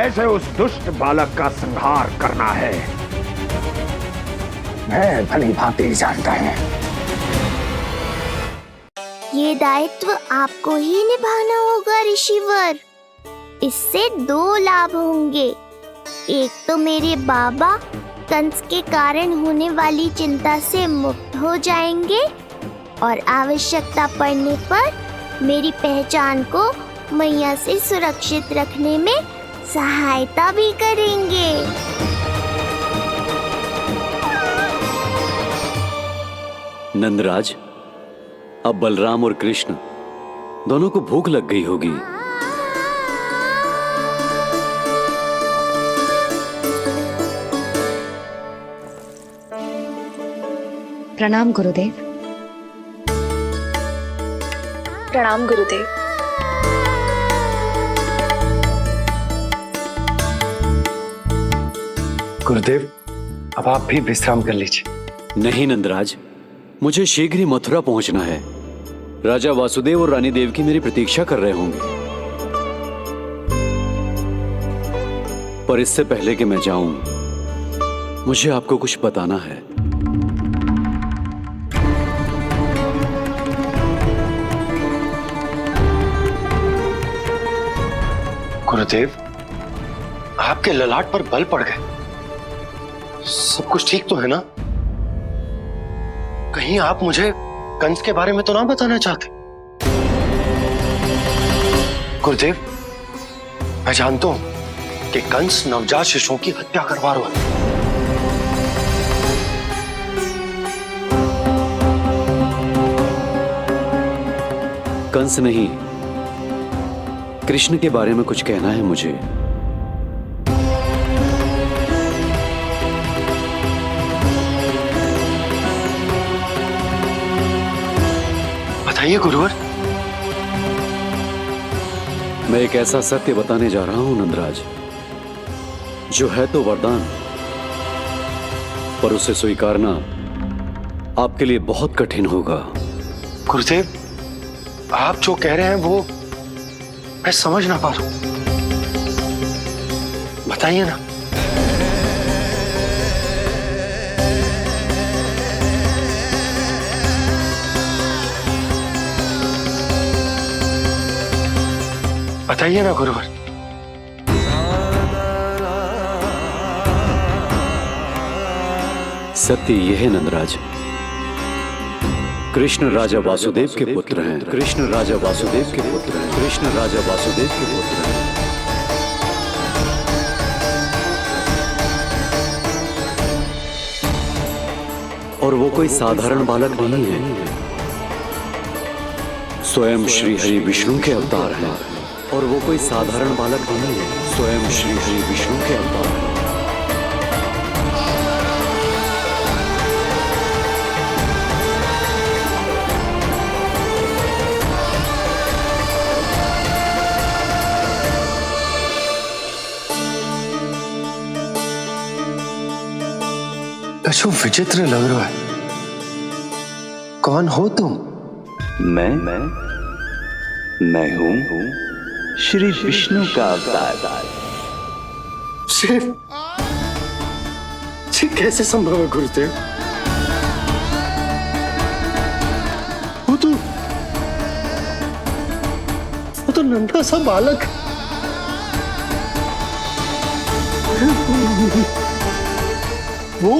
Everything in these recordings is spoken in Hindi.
कैसे उस दुष्ट बालक का संहार करना है मैं भली भांति जानता हूं। ये दायित्व आपको ही निभाना होगा ऋषिवर। इससे 2 लाभ होंगे। एक तो मेरे बाबा कंस के कारण होने वाली चिंता से मुक्त हो जाएंगे और आवश्यकता पड़ने पर मेरी पहचान को मैया से सुरक्षित रखने में सहायता भी करेंगे। नंदराज, अब बलराम और कृष्ण दोनों को भूख लग गई होगी। प्रणाम गुरुदेव। प्रणाम गुरुदेव। गुरुदेव, अब आप भी विश्राम कर लीजिए। नहीं नंदराज, मुझे शीघ्र ही मथुरा पहुंचना है। राजा वासुदेव और रानी देव की मेरी प्रतीक्षा कर रहे होंगे। पर इससे पहले कि मैं जाऊं, मुझे आपको कुछ बताना है। गुरुदेव, आपके ललाट पर बल पड़ गए। सब कुछ ठीक तो है ना? कहीं आप मुझे कंस के बारे में तो ना बताना चाहते? गुरुदेव, मैं जानता हूं कि कंस नवजात शिशुओं की हत्या करवा रहा है। कंस नहीं, कृष्ण के बारे में कुछ कहना है मुझे। बताइए गुरुवर। मैं एक ऐसा सत्य बताने जा रहा हूं नंदराज, जो है तो वरदान, पर उसे स्वीकारना आपके लिए बहुत कठिन होगा। गुरुदेव, आप जो कह रहे हैं वो मैं समझ ना पा रहा हूं। बताइए ना। बताइए ना गुरुवर। सत्य यह है नंदराज, कृष्ण राजा वासुदेव के पुत्र हैं। कृष्ण राजा वासुदेव के पुत्र हैं। कृष्ण राजा वासुदेव के पुत्र हैं। और वो कोई साधारण बालक नहीं है, स्वयं श्री हरि विष्णु के अवतार हैं। और वो कोई साधारण बालक नहीं है, स्वयं श्री हरि विष्णु के अवतार हैं। कछु विचित्र लग रहा है। कौन हो तुम? मैं हूं श्री विष्णु का अवतार। कैसे संभव है गुरुदेव? वो तो नन्हा सा बालक। वो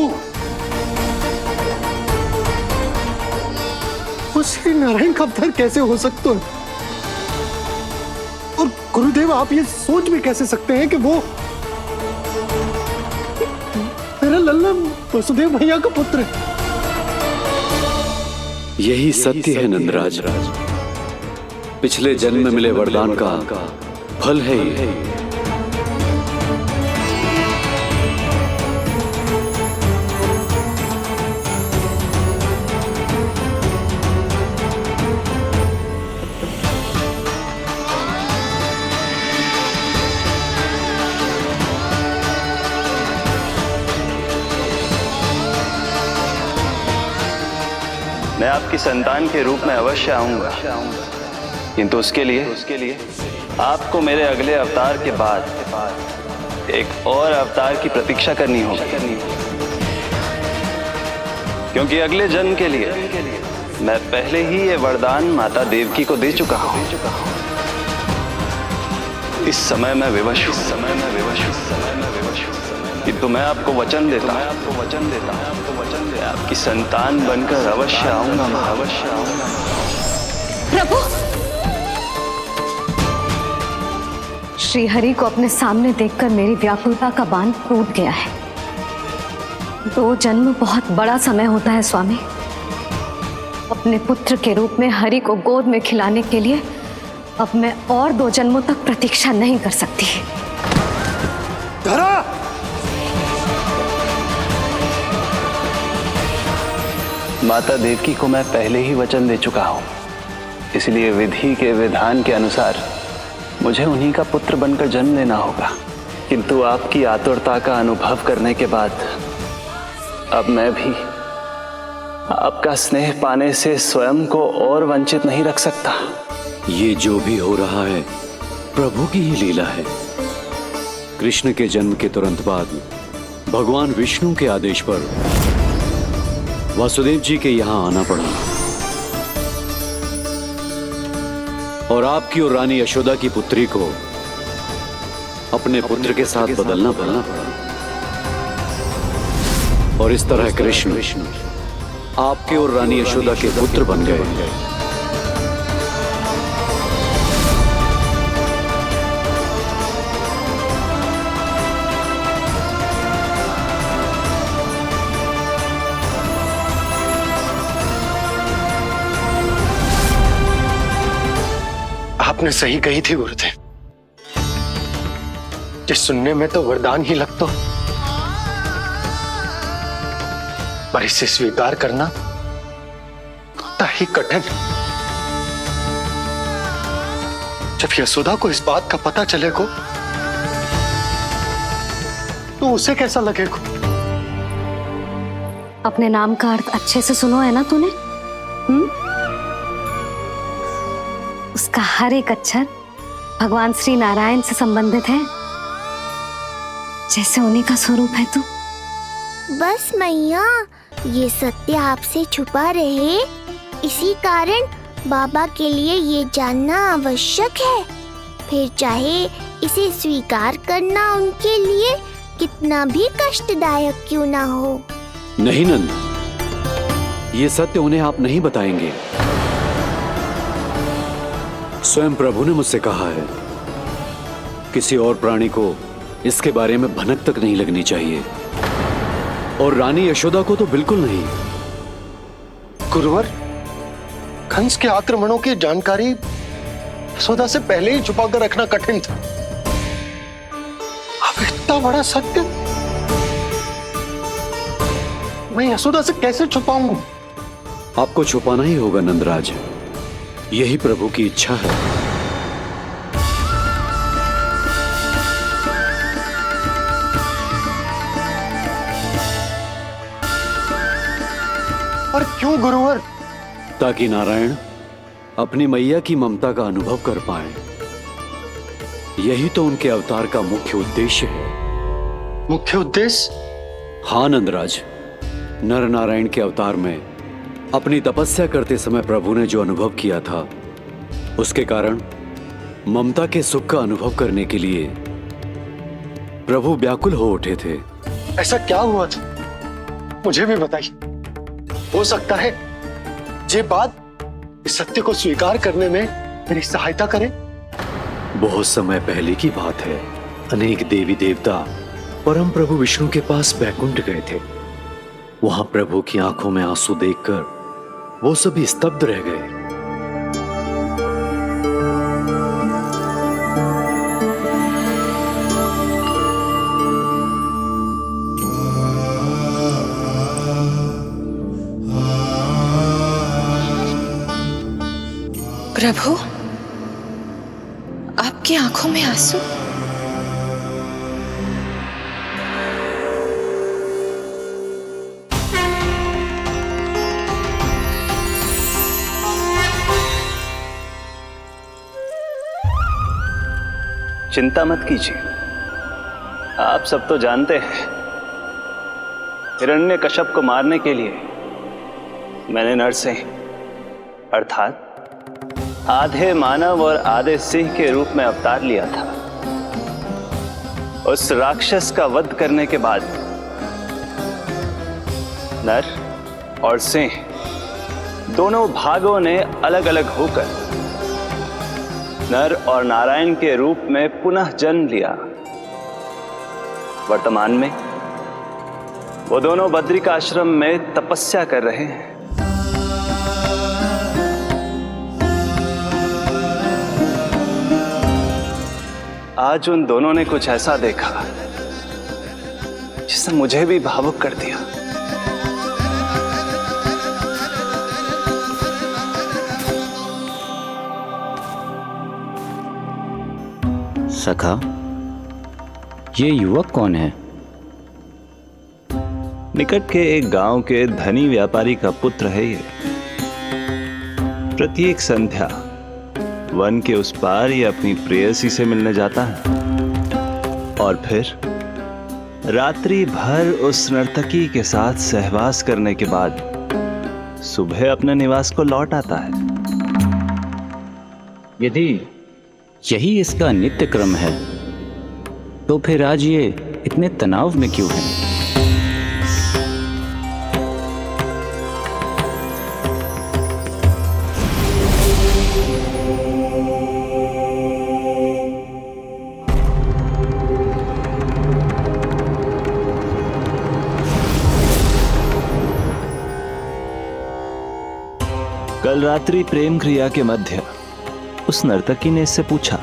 श्री नारायण का अवतार कैसे हो सकता है? और गुरुदेव, आप ये सोच भी कैसे सकते हैं कि वो मेरा लल्ला वसुदेव भैया का पुत्र है? यही सत्य है नंदराज, पिछले जन्म में मिले वरदान का फल है ये। मैं आपकी संतान के रूप में अवश्य आऊंगा, किंतु उसके लिए आपको मेरे अगले अवतार के बाद एक और अवतार की प्रतीक्षा करनी होगी, क्योंकि अगले जन्म के लिए मैं पहले ही ये वरदान माता देवकी को दे चुका हूं। इस समय मैं विवश हूं, किंतु मैं आपको वचन देता हूं, आपकी संतान बनकर अवश्य आऊंगा, प्रभु, श्री हरि को अपने सामने देखकर मेरी व्याकुलता का बांध टूट गया है। 2 जन्म बहुत बड़ा समय होता है स्वामी। अपने पुत्र के रूप में हरि को गोद में खिलाने के लिए अब मैं और 2 जन्मों तक प्रतीक्षा नहीं कर सकती। धरा! माता देवकी को मैं पहले ही वचन दे चुका हूं, इसलिए विधि के विधान के अनुसार मुझे उन्हीं का पुत्र बनकर जन्म लेना होगा। किंतु आपकी आतुरता का अनुभव करने के बाद अब मैं भी आपका स्नेह पाने से स्वयं को और वंचित नहीं रख सकता। ये जो भी हो रहा है प्रभु की ही लीला है। कृष्ण के जन्म के तुरंत बाद भगवान विष्णु के आदेश पर वासुदेव जी के यहां आना पड़ा और आपकी और रानी यशोदा की पुत्री को अपने पुत्र के साथ बदलना पड़ा और इस तरह कृष्ण आपके और रानी यशोदा के पुत्र बन गए। आपने सही कही थी गुरुदेव, कि सुनने में तो वरदान ही लगता, पर इसे स्वीकार करना होता ही कठिन। जब यशोदा को इस बात का पता चलेगा तो उसे कैसा लगेगा? अपने नाम का अर्थ अच्छे से सुनो है ना तूने? उसका हर एक अक्षर भगवान श्री नारायण से संबंधित है, जैसे उन्हीं का स्वरूप है तू। बस मैया, ये सत्य आपसे छुपा रहे, इसी कारण बाबा के लिए ये जानना आवश्यक है। फिर चाहे इसे स्वीकार करना उनके लिए कितना भी कष्टदायक क्यों ना हो। नहीं नंद, ये सत्य उन्हें आप नहीं बताएंगे। स्वयं प्रभु ने मुझसे कहा है किसी और प्राणी को इसके बारे में भनक तक नहीं लगनी चाहिए, और रानी यशोदा को तो बिल्कुल नहीं। गुरुवर, कंस के आक्रमणों की जानकारी यशोदा से पहले ही छुपा कर रखना कठिन था। अब इतना बड़ा सत्य मैं यशोदा से कैसे छुपाऊंगा? आपको छुपाना ही होगा नंदराज, यही प्रभु की इच्छा है। और क्यों गुरुवर? ताकि नारायण अपनी मैया की ममता का अनुभव कर पाए। यही तो उनके अवतार का मुख्य उद्देश्य है। मुख्य उद्देश्य? हाँ नंदराज, नर नारायण के अवतार में अपनी तपस्या करते समय प्रभु ने जो अनुभव किया था, उसके कारण ममता के सुख का अनुभव करने के लिए प्रभु व्याकुल हो उठे थे। ऐसा क्या हुआ था, मुझे भी बताइए। हो सकता है ये बात इस सत्य को स्वीकार करने में मेरी सहायता करे। बहुत समय पहले की बात है। अनेक देवी देवता परम प्रभु विष्णु के पास बैकुंठ गए थे। वहां प्रभु की आंखों में आंसू देखकर वो सभी स्तब्ध रह गए। प्रभु, आपकी आंखों में आंसू? चिंता मत कीजिए, आप सब तो जानते हैं, हिरण्यकश्यप को मारने के लिए मैंने नरसिंह अर्थात आधे मानव और आधे सिंह के रूप में अवतार लिया था। उस राक्षस का वध करने के बाद नर और सिंह दोनों भागों ने अलग अलग होकर नर और नारायण के रूप में पुनः जन्म लिया। वर्तमान में वो दोनों बद्रिकाश्रम में तपस्या कर रहे हैं। आज उन दोनों ने कुछ ऐसा देखा जिसने मुझे भी भावुक कर दिया। सखा, ये युवक कौन है? निकट के एक गांव के धनी व्यापारी का पुत्र है ये। प्रत्येक संध्या वन के उस पार ये अपनी प्रेयसी से मिलने जाता है और फिर रात्रि भर उस नर्तकी के साथ सहवास करने के बाद सुबह अपने निवास को लौट आता है। यदि यही इसका नित्य क्रम है तो फिर आज ये इतने तनाव में क्यों है? कल रात्रि प्रेम क्रिया के मध्य उस नर्तकी ने इससे पूछा,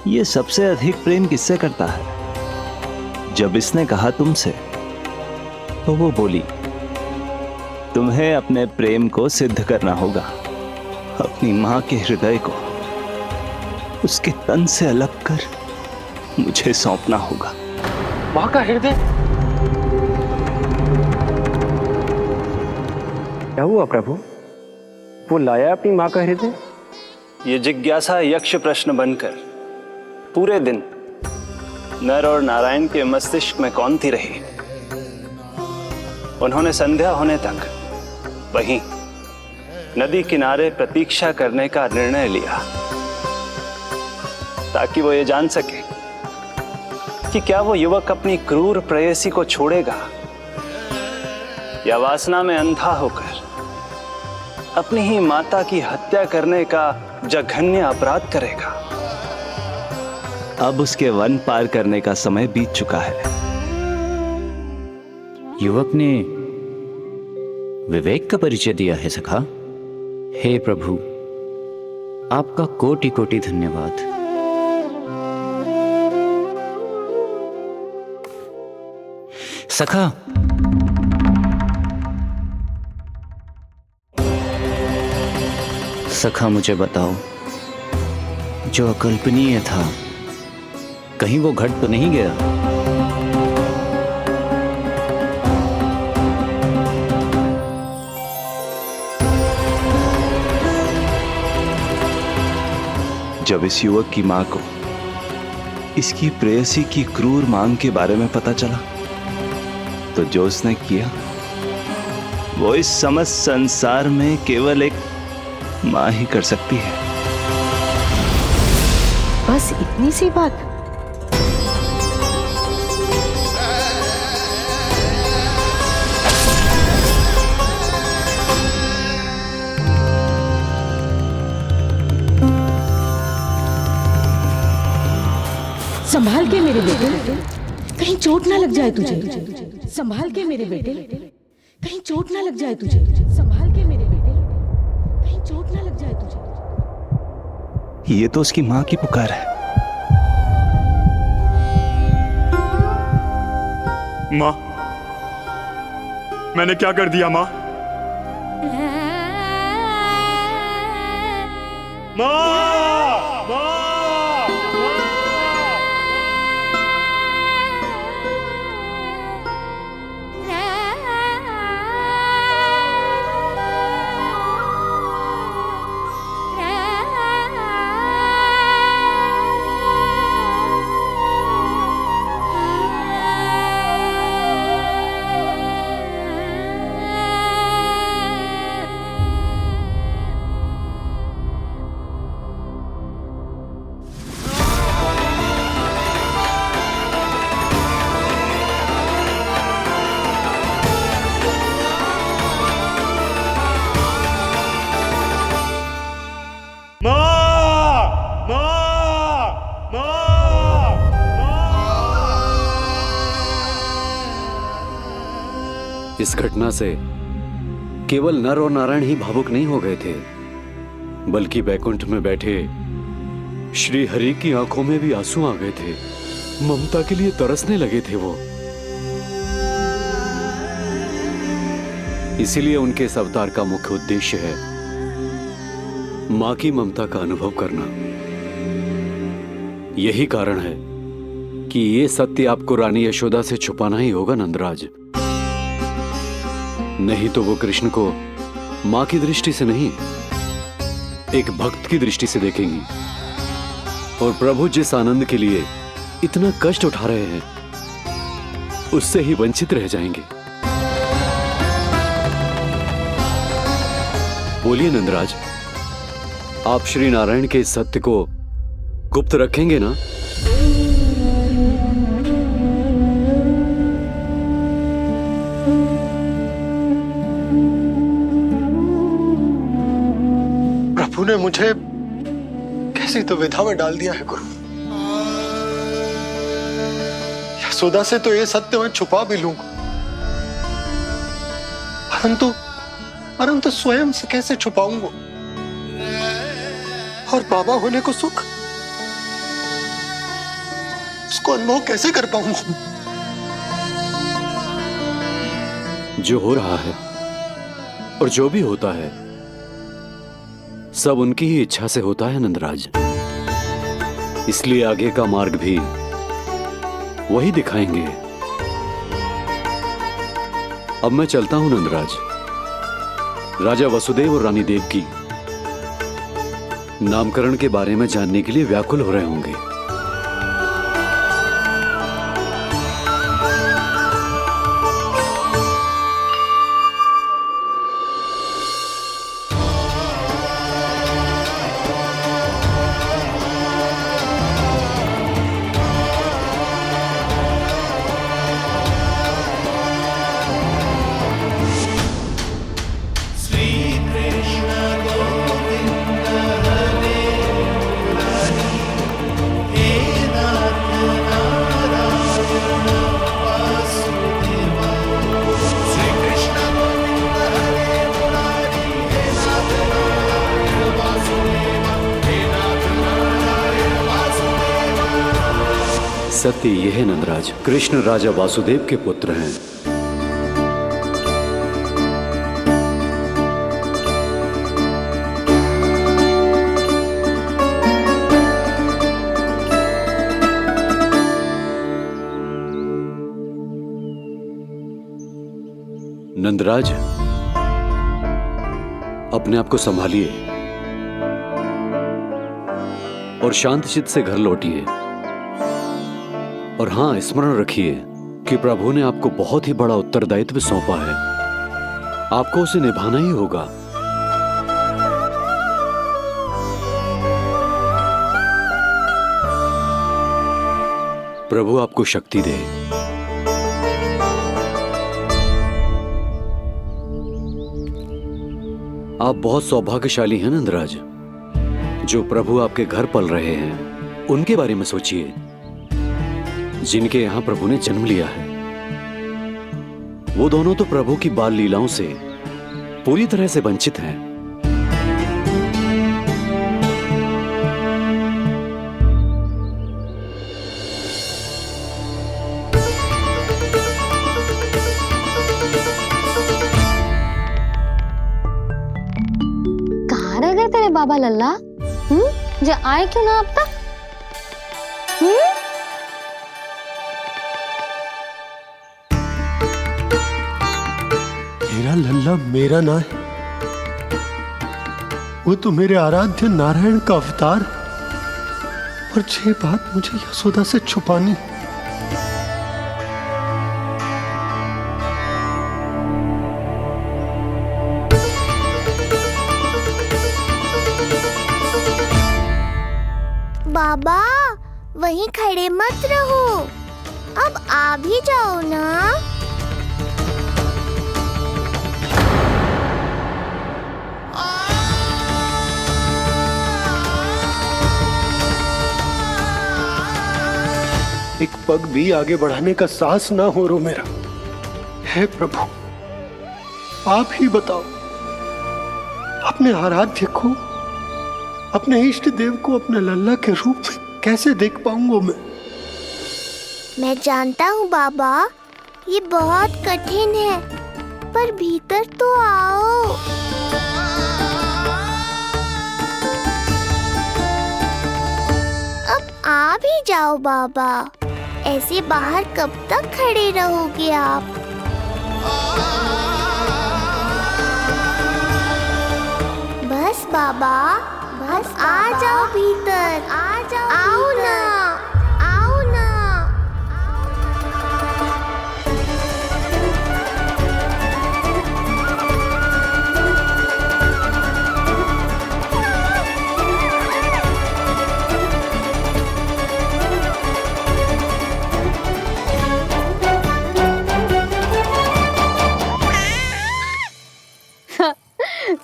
ये सबसे अधिक प्रेम किससे करता है? जब इसने कहा तुमसे, तो वो बोली, तुम्हें अपने प्रेम को सिद्ध करना होगा। अपनी मां के हृदय को उसके तन से अलग कर मुझे सौंपना होगा। मां का हृदय? क्या हुआ प्रभु? वो लाया अपनी मां का हृदय? ये जिज्ञासा यक्ष प्रश्न बनकर पूरे दिन नर और नारायण के मस्तिष्क में कौंधती रही। उन्होंने संध्या होने तक वहीं नदी किनारे प्रतीक्षा करने का निर्णय लिया ताकि वो ये जान सके कि क्या वो युवक अपनी क्रूर प्रेयसी को छोड़ेगा या वासना में अंधा होकर अपनी ही माता की हत्या करने का जघन्य अपराध करेगा। अब उसके वन पार करने का समय बीत चुका है। युवक ने विवेक का परिचय दिया है सखा। हे प्रभु, आपका कोटि कोटि धन्यवाद। सखा, सखा मुझे बताओ, जो अकल्पनीय था कहीं वो घट तो नहीं गया? जब इस युवक की मां को इसकी प्रेयसी की क्रूर मांग के बारे में पता चला तो जो उसने किया वो इस समस्त संसार में केवल एक मां ही कर सकती है। बस इतनी सी बात? संभाल के मेरे बेटे, कहीं चोट ना लग जाए तुझे। संभाल के मेरे बेटे, कहीं चोट ना लग जाए तुझे। संभाल के मेरे बेटे, कहीं चोट ना लग जाए तुझे। ये तो उसकी मां की पुकार है। मां, मैंने क्या कर दिया मां? मां! इस घटना से केवल नर और नारायण ही भावुक नहीं हो गए थे, बल्कि बैकुंठ में बैठे श्री हरि की आंखों में भी आंसू आ गए थे। ममता के लिए तरसने लगे थे वो। इसीलिए उनके इस अवतार का मुख्य उद्देश्य है मां की ममता का अनुभव करना। यही कारण है कि ये सत्य आपको रानी यशोदा से छुपाना ही होगा नंदराज। नहीं तो वो कृष्ण को मां की दृष्टि से नहीं, एक भक्त की दृष्टि से देखेंगी, और प्रभु जिस आनंद के लिए इतना कष्ट उठा रहे हैं उससे ही वंचित रह जाएंगे। बोलिए नंदराज, आप श्री नारायण के इस सत्य को गुप्त रखेंगे ना? प्रभु ने मुझे कैसी दुविधा में डाल दिया है गुरु। यशोदा से तो ये सत्य मैं छुपा भी लूंगा, परंतु स्वयं से कैसे छुपाऊंगा? और बाबा होने को सुख, उसको अनुभव कैसे कर पाऊंगा? जो हो रहा है और जो भी होता है सब उनकी ही इच्छा से होता है नंदराज। इसलिए आगे का मार्ग भी वही दिखाएंगे। अब मैं चलता हूं नंदराज। राजा वसुदेव और रानी देवकी नामकरण के बारे में जानने के लिए व्याकुल हो रहे होंगे। सत्य यह है नंदराज, कृष्ण राजा वासुदेव के पुत्र हैं। नंदराज, अपने आप को संभालिए और शांत चित्त से घर लौटिए। और हां, स्मरण रखिए कि प्रभु ने आपको बहुत ही बड़ा उत्तरदायित्व सौंपा है, आपको उसे निभाना ही होगा। प्रभु आपको शक्ति दे। आप बहुत सौभाग्यशाली हैं नंदराज। जो प्रभु आपके घर पल रहे हैं उनके बारे में सोचिए, जिनके यहां प्रभु ने जन्म लिया है। वो दोनों तो प्रभु की बाल लीलाओं से पूरी तरह से वंचित हैं। कहाँ रह गए तेरे बाबा लल्ला? जो आए क्यों ना अब तक? मेरा लल्ला मेरा ना है, वो तो मेरे आराध्य नारायण का अवतार। और ये बात मुझे यशोदा से छुपानी। बाबा, वहीं खड़े मत रहो, अब आ भी जाओ ना। एक पग भी आगे बढ़ाने का साहस ना हो रो मेरा। हे प्रभु, आप ही बताओ, अपने आराध्य को, अपने इष्ट देव को अपने लल्ला के रूप में कैसे देख पाऊंगा मैं जानता हूँ बाबा, ये बहुत कठिन है, पर भीतर तो आओ। अब आ भी जाओ बाबा, ऐसे बाहर कब तक खड़े रहोगे आप? बस बाबा, बस आ जाओ भीतर, आ जाओ, आओ ना, आओ ना।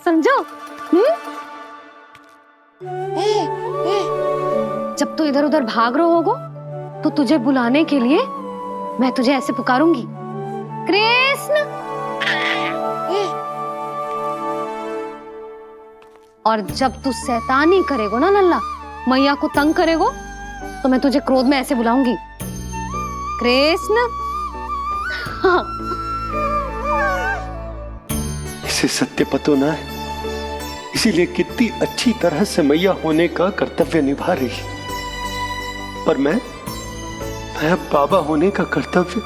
समझो? जब तू इधर उधर भाग रहा होगो तो तुझे बुलाने के लिए मैं तुझे ऐसे पुकारूंगी, कृष्ण। और जब तू शैतानी करेगो ना लल्ला, मैया को तंग करेगो, तो मैं तुझे क्रोध में ऐसे बुलाऊंगी, कृष्ण। हाँ। इसे सत्य पतो ना है, इसीलिए कितनी अच्छी तरह से मैया होने का कर्तव्य निभा रही है। पर मैं अब बाबा होने का कर्तव्य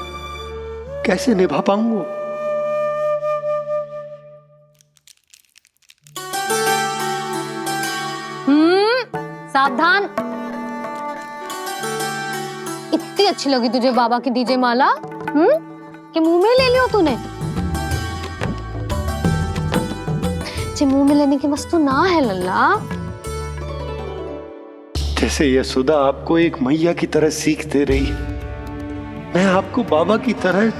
कैसे निभा पाऊंगा? सावधान। इतनी अच्छी लगी तुझे बाबा की दीजे माला, कि मुंह में ले लियो तूने? मुंह में लेने की वस्तु ना है लल्ला। जैसे यशोदा आपको एक मैया की तरह सीख दे रही है, मैं आपको बाबा की तरह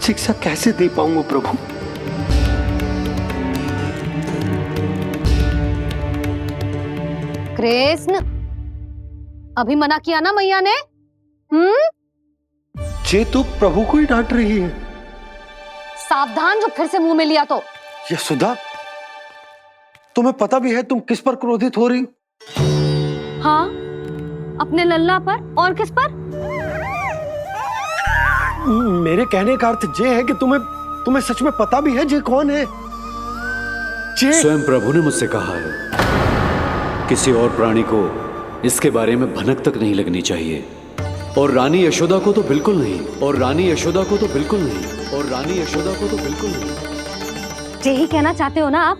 शिक्षा कैसे दे पाऊंगा प्रभु? कृष्ण, अभी मना किया ना मैया ने? ये तो प्रभु को ही डांट रही है। सावधान, जो फिर से मुंह में लिया तो। यशोदा, तुम्हें पता भी है तुम किस पर क्रोधित हो रही? हाँ, अपने लल्ला पर। और किस पर? मेरे कहने का अर्थ ये है कि तुम्हें सच में पता भी है जे कौन है? स्वयं प्रभु ने मुझसे कहा है, किसी और प्राणी को इसके बारे में भनक तक नहीं लगनी चाहिए। और रानी यशोदा को तो बिल्कुल नहीं, और रानी यशोदा को तो बिल्कुल नहीं, और रानी यशोदा को तो बिल्कुल नहीं। यही कहना चाहते हो ना आप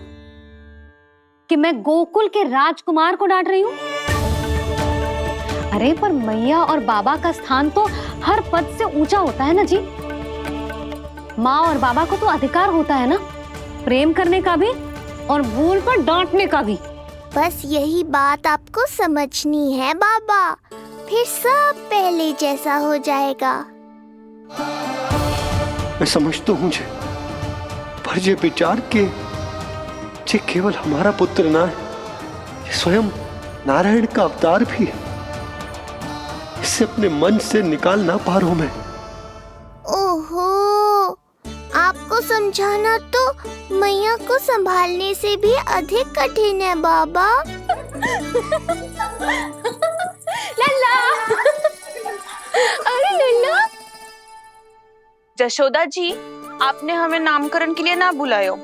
कि मैं गोकुल के राजकुमार को डांट रही हूँ? अरे पर मैया और बाबा का स्थान तो हर पद से ऊंचा होता है ना जी। माँ और बाबा को तो अधिकार होता है ना, प्रेम करने का भी और भूल पर डांटने का भी। बस यही बात आपको समझनी है बाबा, फिर सब पहले जैसा हो जाएगा। मैं समझता हूँ मुझे, पर ये विचार के ये केवल हमारा पुत्र ना है, ये स्वयं नारायण का अवतार भी है। इसे अपने मन से निकाल ना पा रहा हूं मैं। ओहो, आपको समझाना तो मैया को संभालने से भी अधिक कठिन है बाबा। लल्ला, अरे लल्ला। जशोदा जी, आपने हमें नामकरण के लिए ना बुलायो।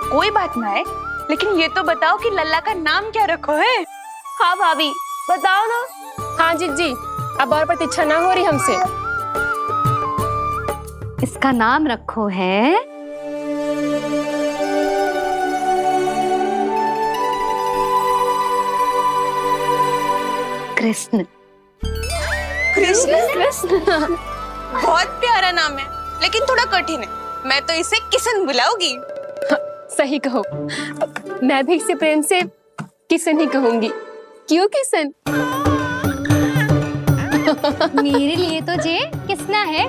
कोई बात ना है, लेकिन ये तो बताओ कि लल्ला का नाम क्या रखो है? हाँ भाभी, बताओ ना। हाँ जी, अब और प्रतीक्षा ना हो रही हमसे। इसका नाम रखो है कृष्ण। कृष्ण? बहुत प्यारा नाम है, लेकिन थोड़ा कठिन है। मैं तो इसे किशन बुलाऊंगी। सही कहो, मैं भी इसे प्रेम से किशन ही कहूंगी। क्यों किशन? मेरे लिए तो जे किसना है।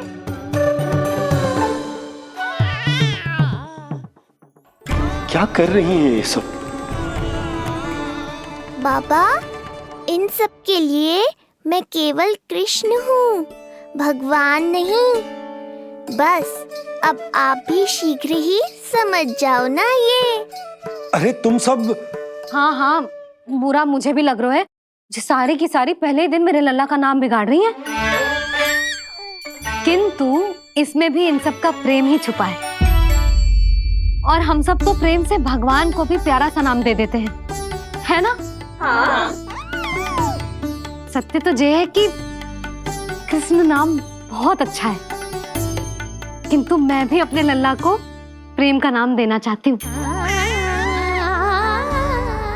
क्या कर रही हैं ये सब? बाबा, इन सब के लिए मैं केवल कृष्ण हूँ, भगवान नहीं। बस अब आप भी शीघ्र ही समझ जाओ ना ये। अरे तुम सब। हाँ हाँ, बुरा मुझे भी लग रहा है जो सारी की सारी पहले ही दिन मेरे लल्ला का नाम बिगाड़ रही है। किंतु इसमें भी इन सब का प्रेम ही छुपा है, और हम सब तो प्रेम से भगवान को भी प्यारा सा नाम दे देते हैं, है ना? हाँ। सत्य तो ये है कि कृष्ण नाम बहुत अच्छा है, किंतु मैं भी अपने लल्ला को प्रेम का नाम देना चाहती हूँ।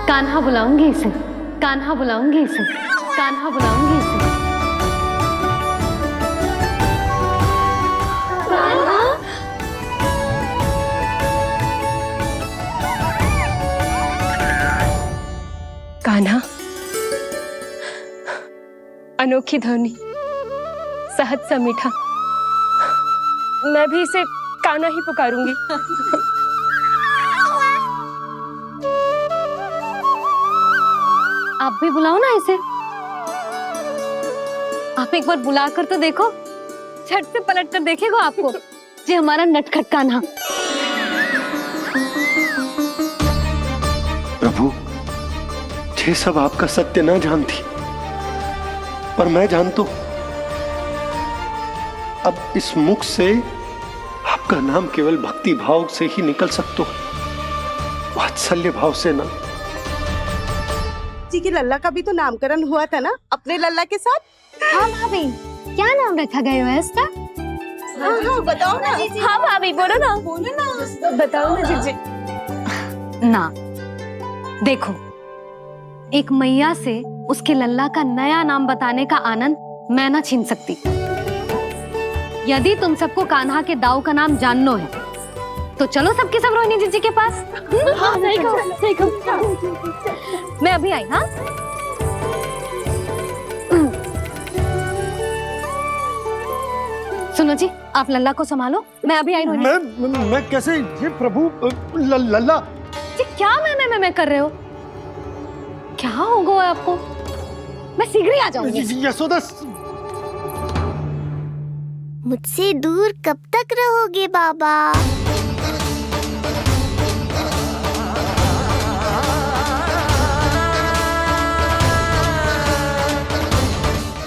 कान्हा बुलाऊंगी इसे, कान्हा बुलाऊंगी इसे, कान्हा बुलाऊंगी इसे। कान्हा, अनोखी ध्वनि, सहज सा मीठा, मैं भी इसे कान्हा ही पुकारूंगी। आप भी बुलाओ ना इसे। आप एक बार बुलाकर तो देखो, झट से पलट कर देखेगा आपको ये हमारा नटखट कान्हा। प्रभु, ये सब आपका सत्य ना जानती, पर मैं जानता हूं। अब इस मुख से आपका नाम केवल भक्ति भाव से ही निकल सकता है, वात्सल्य भाव से ना। जी के लल्ला का भी तो नामकरण हुआ था ना अपने लल्ला के साथ। हाँ भाभी, क्या नाम रखा गया है इसका? हाँ, बताओ ना। हाँ भाभी, बोलो ना। बोलो ना। बताओ ना जीजी। ना, देखो, एक मैया से उसके लल्ला का नया नाम बताने का आनंद मैं ना छीन सकती। यदि तुम सबको कान्हा के दाऊ का नाम जानना है तो चलो सबके सब रोहिणी जीजी के पास। हाँ, सही कहो, सही कहो। मैं अभी आई। हाँ, सुनो जी, आप लल्ला को संभालो, मैं अभी आई। मैं कैसे? ये प्रभु लल्ला जी, क्या मैं कर रहे हो? क्या हो गया आपको? मैं शीघ्र ही आ जाऊंगी। यशोदा, मुझसे दूर कब तक रहोगे बाबा?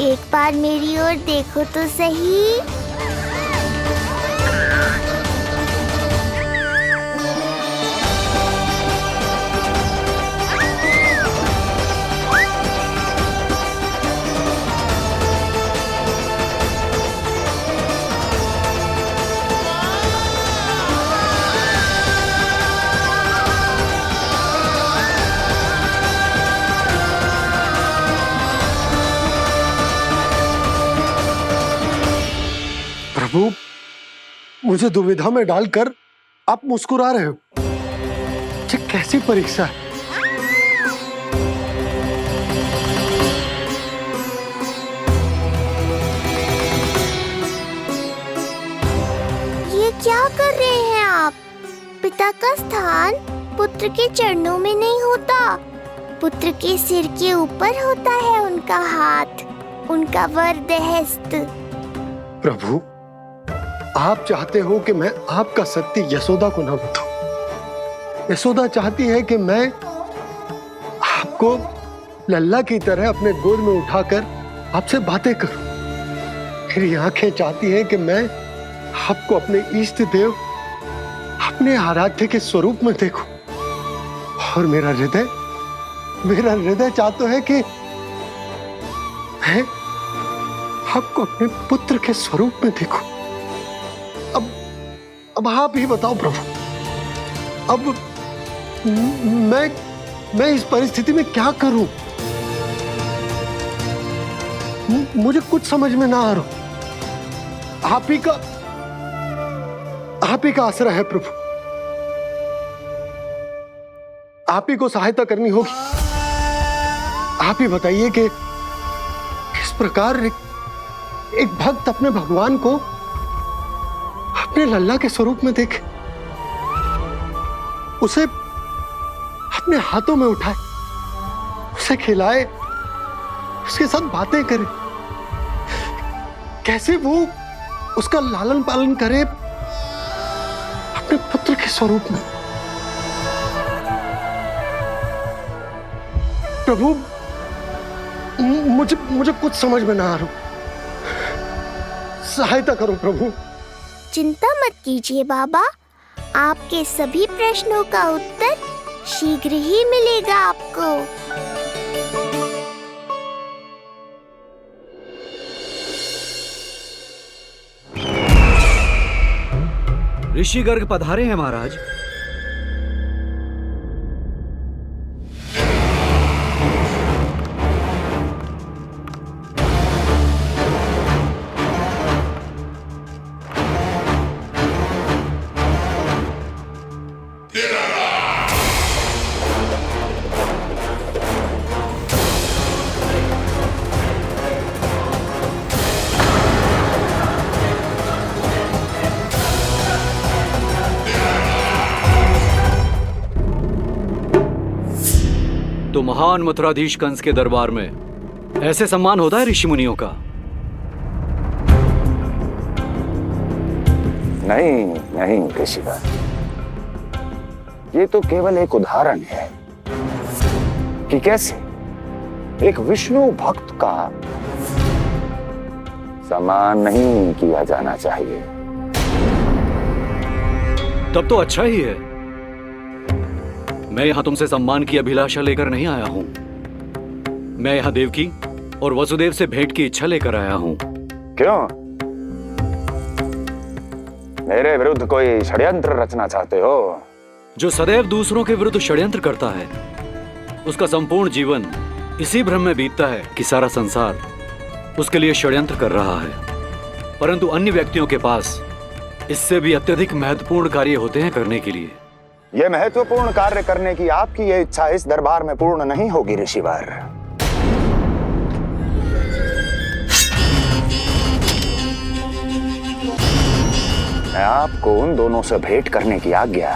एक बार मेरी ओर देखो तो सही। प्रभु, मुझे दुविधा में डालकर आप मुस्कुरा रहे हो। ये कैसी परीक्षा है? ये क्या कर रहे हैं आप? पिता का स्थान पुत्र के चरणों में नहीं होता, पुत्र के सिर के ऊपर होता है उनका हाथ, उनका वरदहस्त। प्रभु, आप चाहते हो कि मैं आपका सत्य यशोदा को ना बताऊं। यशोदा चाहती है कि मैं आपको लल्ला की तरह अपने गोद में उठाकर आपसे बातें करूं। मेरी आंखें चाहती हैं कि मैं आपको अपने इष्ट देव, अपने आराध्य के स्वरूप में देखूं। और मेरा हृदय चाहता है कि मैं आपको अपने पुत्र के स्वरूप में देखूं। अब आप ही बताओ प्रभु, अब मैं इस परिस्थिति में क्या करूं? मुझे कुछ समझ में ना आ रहा। आप ही का आसरा है प्रभु, आप ही को सहायता करनी होगी। आप ही बताइए कि किस प्रकार एक भक्त अपने भगवान को अपने लल्ला के स्वरूप में देखे, उसे अपने हाथों में उठाए, उसे खिलाए, उसके साथ बातें करे। कैसे वो उसका लालन पालन करे अपने पुत्र के स्वरूप में। प्रभु, मुझे कुछ समझ में ना आ रहा, सहायता करो प्रभु। चिंता मत कीजिए बाबा, आपके सभी प्रश्नों का उत्तर शीघ्र ही मिलेगा आपको। ऋषि गर्ग पधारे हैं महाराज। तो महान मथुराधीश कंस के दरबार में ऐसे सम्मान होता है ऋषि मुनियों का? नहीं नहीं ऋषिवर, ये तो केवल एक उदाहरण है कि कैसे एक विष्णु भक्त का सम्मान नहीं किया जाना चाहिए। तब तो अच्छा ही है। मैं यहां तुमसे सम्मान की अभिलाषा लेकर नहीं आया हूं। मैं यहां देवकी और वसुदेव से भेंट की इच्छा लेकर आया हूं। क्यों? मेरे विरुद्ध कोई षड्यंत्र रचना चाहते हो? जो सदैव दूसरों के विरुद्ध षड्यंत्र करता है, उसका संपूर्ण जीवन इसी भ्रम में बीतता है कि सारा संसार उसके लिए षड्यंत्र कर रहा है। परंतु अन्य व्यक्तियों के पास इससे भी अत्यधिक महत्वपूर्ण कार्य होते हैं करने के लिए। यह महत्वपूर्ण कार्य करने की आपकी यह इच्छा इस दरबार में पूर्ण नहीं होगी ऋषिवर। मैं आपको उन दोनों से भेंट करने की आज्ञा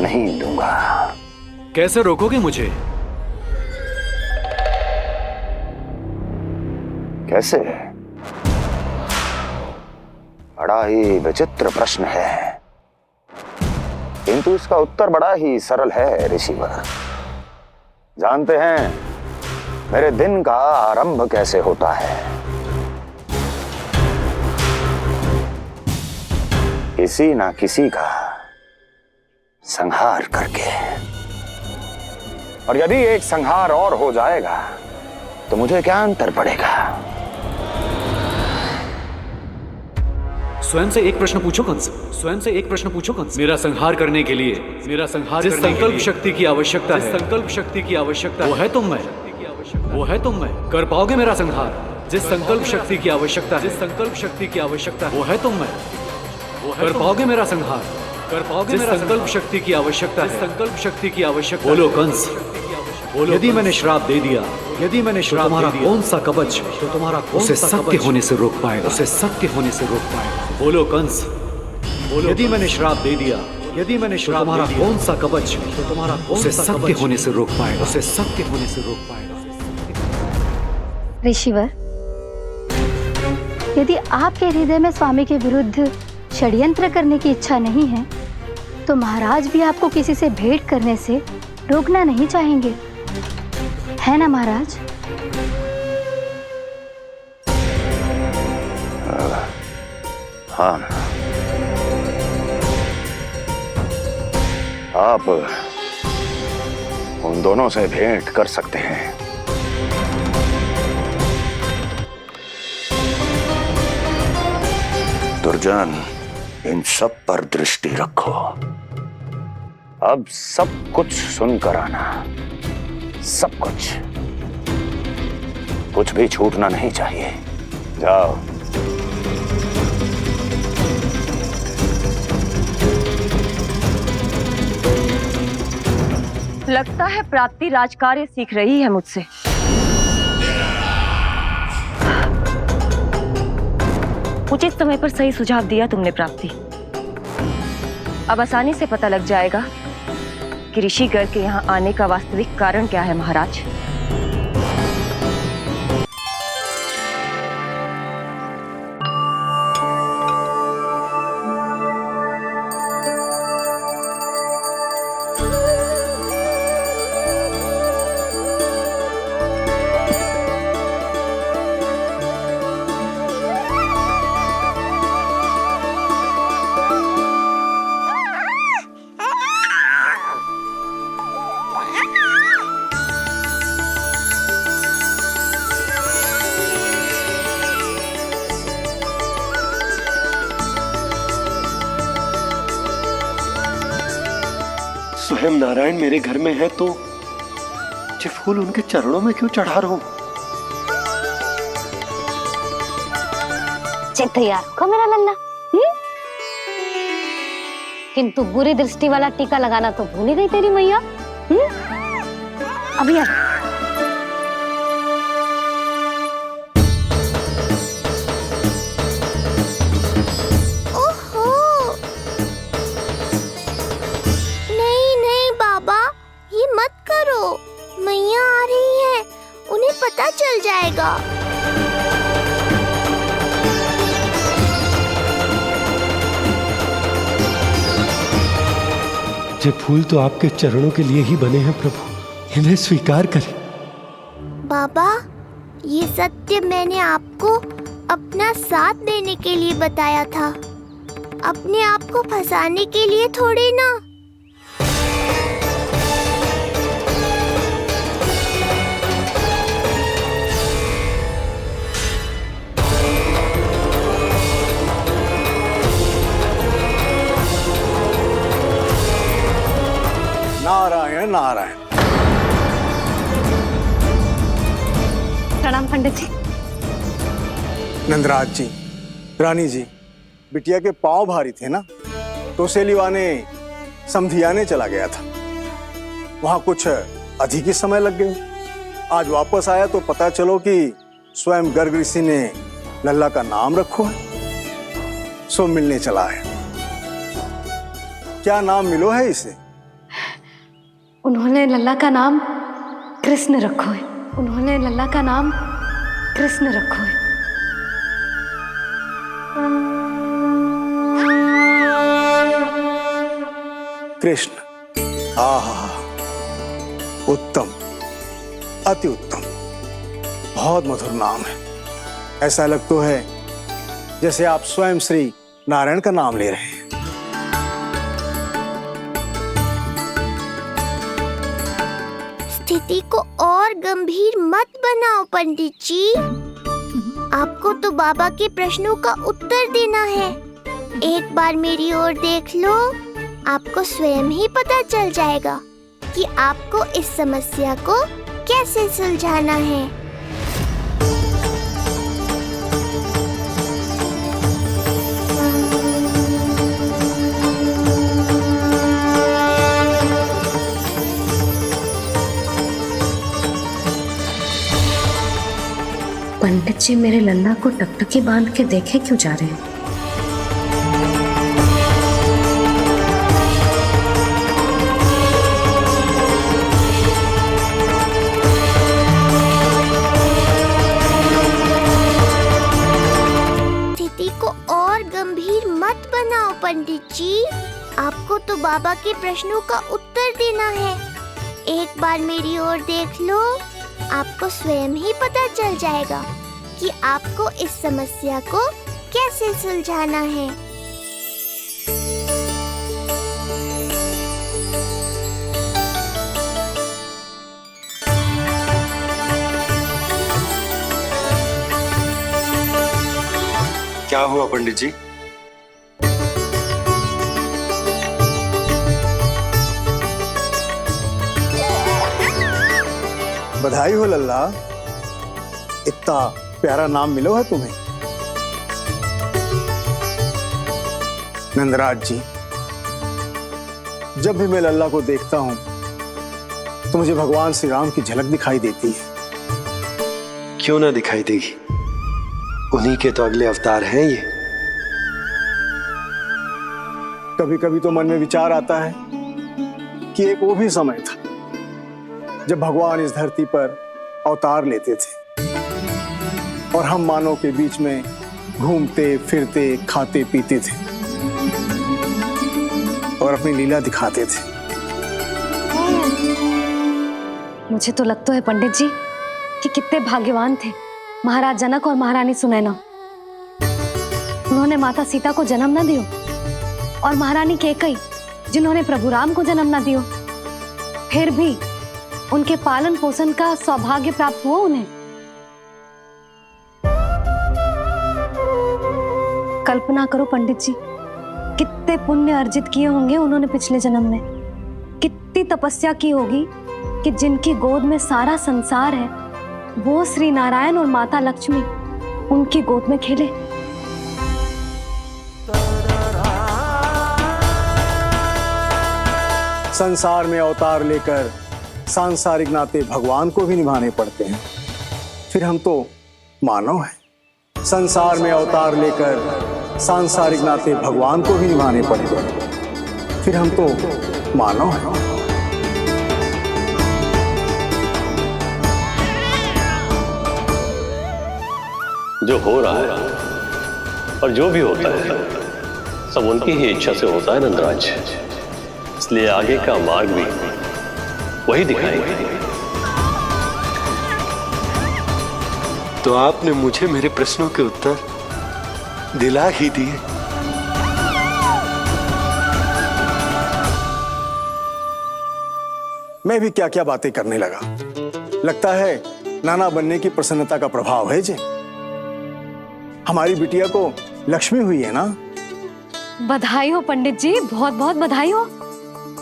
नहीं दूंगा। कैसे रोकोगे मुझे? कैसे? बड़ा ही विचित्र प्रश्न है, किंतु इसका उत्तर बड़ा ही सरल है ऋषिवर। जानते हैं मेरे दिन का आरंभ कैसे होता है? किसी ना किसी का संहार करके। और यदि एक संहार और हो जाएगा तो मुझे क्या अंतर पड़ेगा? स्वयं से एक प्रश्न पूछो कंस। स्वयं से एक प्रश्न पूछो कंस। मेरा संहार करने के लिए, मेरा संहार जिस संकल्प शक्ति की आवश्यकता है, संकल्प शक्ति की आवश्यकता वो है तुम में, वो है तुम में। कर पाओगे मेरा संहार? जिस संकल्प शक्ति की आवश्यकता है, जिस संकल्प शक्ति की आवश्यकता वो है तुम में, वो है। कर पाओगे मेरा संहार? कर पाओगे मेरा संकल्प शक्ति की आवश्यकता है, संकल्प शक्ति की आवश्यकता। बोलो कंस, बोलो। यदि मैंने श्राप दे दिया, यदि मैंने श्राप दे दिया, कौन सा कवच तो तुम्हारा उसे सत्य होने से रोक पाएगा? उसे सत्य होने से रोक पाएगा? बोलो कंस, बोलो। यदि मैंने श्राप दे दिया, यदि मैंने श्राप तुम्हारा कौन सा कवच तो तुम्हारा उसे सत्य होने से रोक पाएगा? उसे सत्य होने से रोक पाएगा? ऋषिवर, यदि आपके हृदय में स्वामी के विरुद्ध षड्यंत्र करने की इच्छा नहीं है, तो महाराज भी आपको किसी से भेंट करने से रोकना नहीं चाहेंगे, है ना महाराज? हाँ, आप उन दोनों से भेंट कर सकते हैं। दुर्जन, इन सब पर दृष्टि रखो। अब सब कुछ सुनकर आना, सब कुछ भी छूटना नहीं चाहिए। जाओ। लगता है प्राप्ति राजकार्य सीख रही है मुझसे। उचित समय पर सही सुझाव दिया तुमने प्राप्ति। अब आसानी से पता लग जाएगा कि ऋषि गर्ग के यहाँ आने का वास्तविक कारण क्या है महाराज। स्वयं नारायण मेरे घर में है तो ये फूल उनके चरणों में क्यों चढ़ा रहा हूं? तैयार हो मेरा लल्ला। किंतु बुरी दृष्टि वाला टीका लगाना तो भूल ही गई तेरी मैया। अभी आ। ओहो, नहीं नहीं बाबा, ये मत करो। मैया आ रही है, उन्हें पता चल जाएगा। ये फूल तो आपके चरणों के लिए ही बने हैं प्रभु, इन्हें स्वीकार करें। बाबा, ये सत्य मैंने आपको अपना साथ देने के लिए बताया था, अपने आप को फंसाने के लिए थोड़ी ना। नारायण नारायण। प्रणाम पंडित जी। नंदराज जी, रानी जी, बिटिया के पांव भारी थे ना, तो सेलिवाने समधियाने चला गया था, वहां कुछ अधिक ही समय लग गए। आज वापस आया तो पता चलो कि स्वयं गर्ग ऋषि ने लल्ला का नाम रखो है, सो मिलने चला है। क्या नाम मिलो है इसे? उन्होंने लल्ला का नाम कृष्ण रखो है। उन्होंने लल्ला का नाम कृष्ण रखो है। कृष्ण। आहा, उत्तम, अति उत्तम, बहुत मधुर नाम है। ऐसा लग तो है जैसे आप स्वयं श्री नारायण का नाम ले रहे हैं। स्थिति को और गंभीर मत बनाओ पंडित जी। आपको तो बाबा के प्रश्नों का उत्तर देना है। एक बार मेरी ओर देख लो, आपको स्वयं ही पता चल जाएगा कि आपको इस समस्या को कैसे सुलझाना है। पंडित जी मेरे लल्ला को टकटकी बांध के देखे क्यों जा रहे हैं? स्थिति को और गंभीर मत बनाओ पंडित जी। आपको तो बाबा के प्रश्नों का उत्तर देना है। एक बार मेरी ओर देख लो, आपको स्वयं ही पता चल जाएगा कि आपको इस समस्या को कैसे सुलझाना है। क्या हुआ पंडित जी? बधाई हो लल्ला, इतना प्यारा नाम मिलो है तुम्हें। नंदराज जी, जब भी मैं लल्ला को देखता हूं तो मुझे भगवान श्री राम की झलक दिखाई देती है। क्यों ना दिखाई देगी, उन्हीं के तो अगले अवतार हैं ये। कभी कभी तो मन में विचार आता है कि एक वो भी समय था जब भगवान इस धरती पर अवतार लेते थे और हम मानव के बीच में घूमते फिरते खाते पीते थे और अपनी लीला दिखाते थे। मुझे तो लगता है पंडित जी कि कितने भाग्यवान थे महाराज जनक और महारानी सुनैना। उन्होंने माता सीता को जन्म न दियो और महारानी कैकेयी जिन्होंने प्रभु राम को जन्म न दियो, फिर भी उनके पालन पोषण का सौभाग्य प्राप्त हुआ उन्हें। कल्पना करो पंडित जी, कितने पुण्य अर्जित किए होंगे उन्होंने पिछले जन्म में, कितनी ऐसी तपस्या की होगी कि जिनकी गोद में सारा संसार है वो श्री नारायण और माता लक्ष्मी उनकी गोद में खेले। संसार में अवतार लेकर सांसारिक नाते भगवान को भी निभाने पड़ते हैं, फिर हम तो मानव हैं। संसार में अवतार लेकर सांसारिक नाते भगवान को भी निभाने पड़ते हैं, फिर हम तो मानव हैं। जो हो रहा है और जो भी होता है सब उनकी ही इच्छा से होता है नंदराज, इसलिए आगे का मार्ग भी वही दिखाएंगे। तो आपने मुझे मेरे प्रश्नों के उत्तर दिला ही दिए। मैं भी क्या क्या बातें करने लगा। लगता है नाना बनने की प्रसन्नता का प्रभाव है जी। हमारी बिटिया को लक्ष्मी हुई है ना। बधाई हो पंडित जी, बहुत बहुत बधाई हो।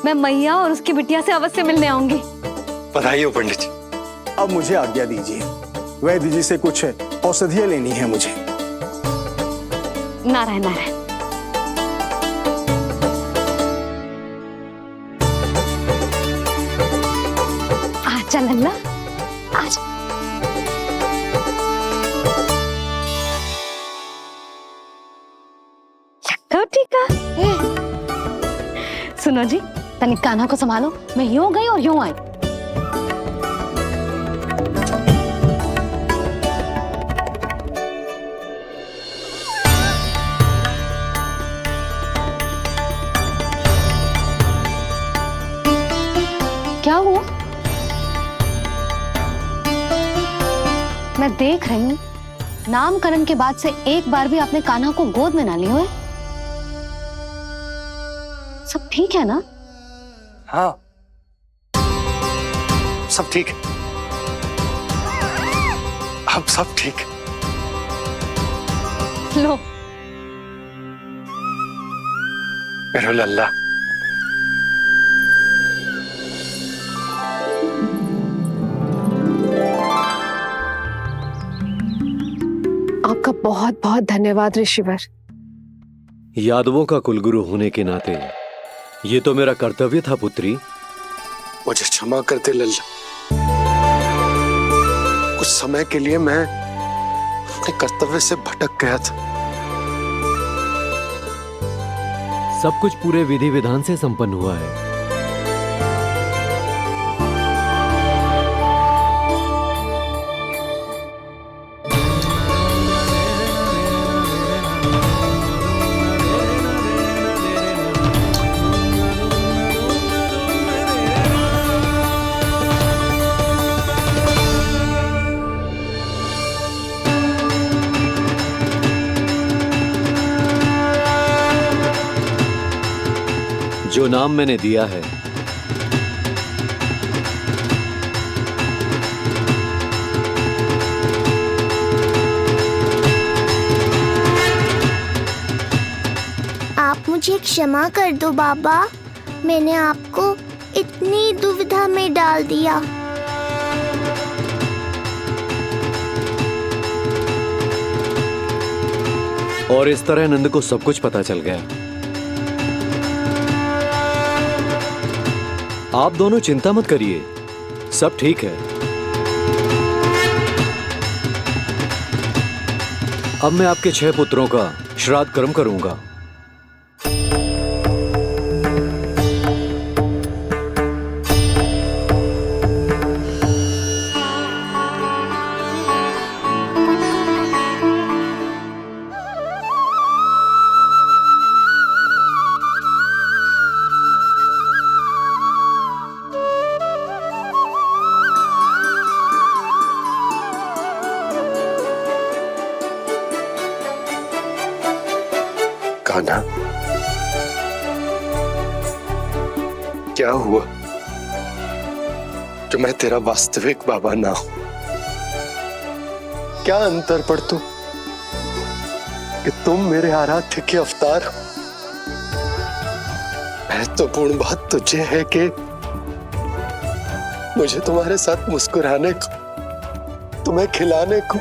मैं मैया और उसकी बिटिया से अवश्य मिलने आऊंगी। बधाई हो पंडित जी। अब मुझे आज्ञा दीजिए, वैद्य जी से कुछ औषधियां लेनी है मुझे। नारायण नारायण। आजा लल्ला, आजा। ठीक है। सुनो जी, तनिक कान्हा को संभालो, मैं यूं गई और यूं आई। क्या हुआ? मैं देख रही हूँ नामकरण के बाद से एक बार भी आपने कान्हा को गोद में ना लिया है। सब ठीक है ना? हाँ, सब ठीक है। अब सब ठीक। लो मेरा लल्ला। आपका बहुत बहुत धन्यवाद ऋषिवर। यादवों का कुलगुरु होने के नाते ये तो मेरा कर्तव्य था पुत्री। मुझे क्षमा कर दे लल्ला। कुछ समय के लिए मैं अपने कर्तव्य से भटक गया था। सब कुछ पूरे विधि विधान से संपन्न हुआ है। जो नाम मैंने दिया है आप मुझे क्षमा कर दो बाबा, मैंने आपको इतनी दुविधा में डाल दिया। और इस तरह नंद को सब कुछ पता चल गया। आप दोनों चिंता मत करिए, सब ठीक है। अब मैं आपके 6 पुत्रों का श्राद्ध कर्म करूंगा। कान्हा, क्या हुआ जो मैं तेरा वास्तविक बाबा ना हूं? क्या अंतर पड़ तू कि तुम मेरे आराध्य के अवतार हो? महत्वपूर्ण बात तुझे है कि मुझे तुम्हारे साथ मुस्कुराने को, तुम्हें खिलाने को,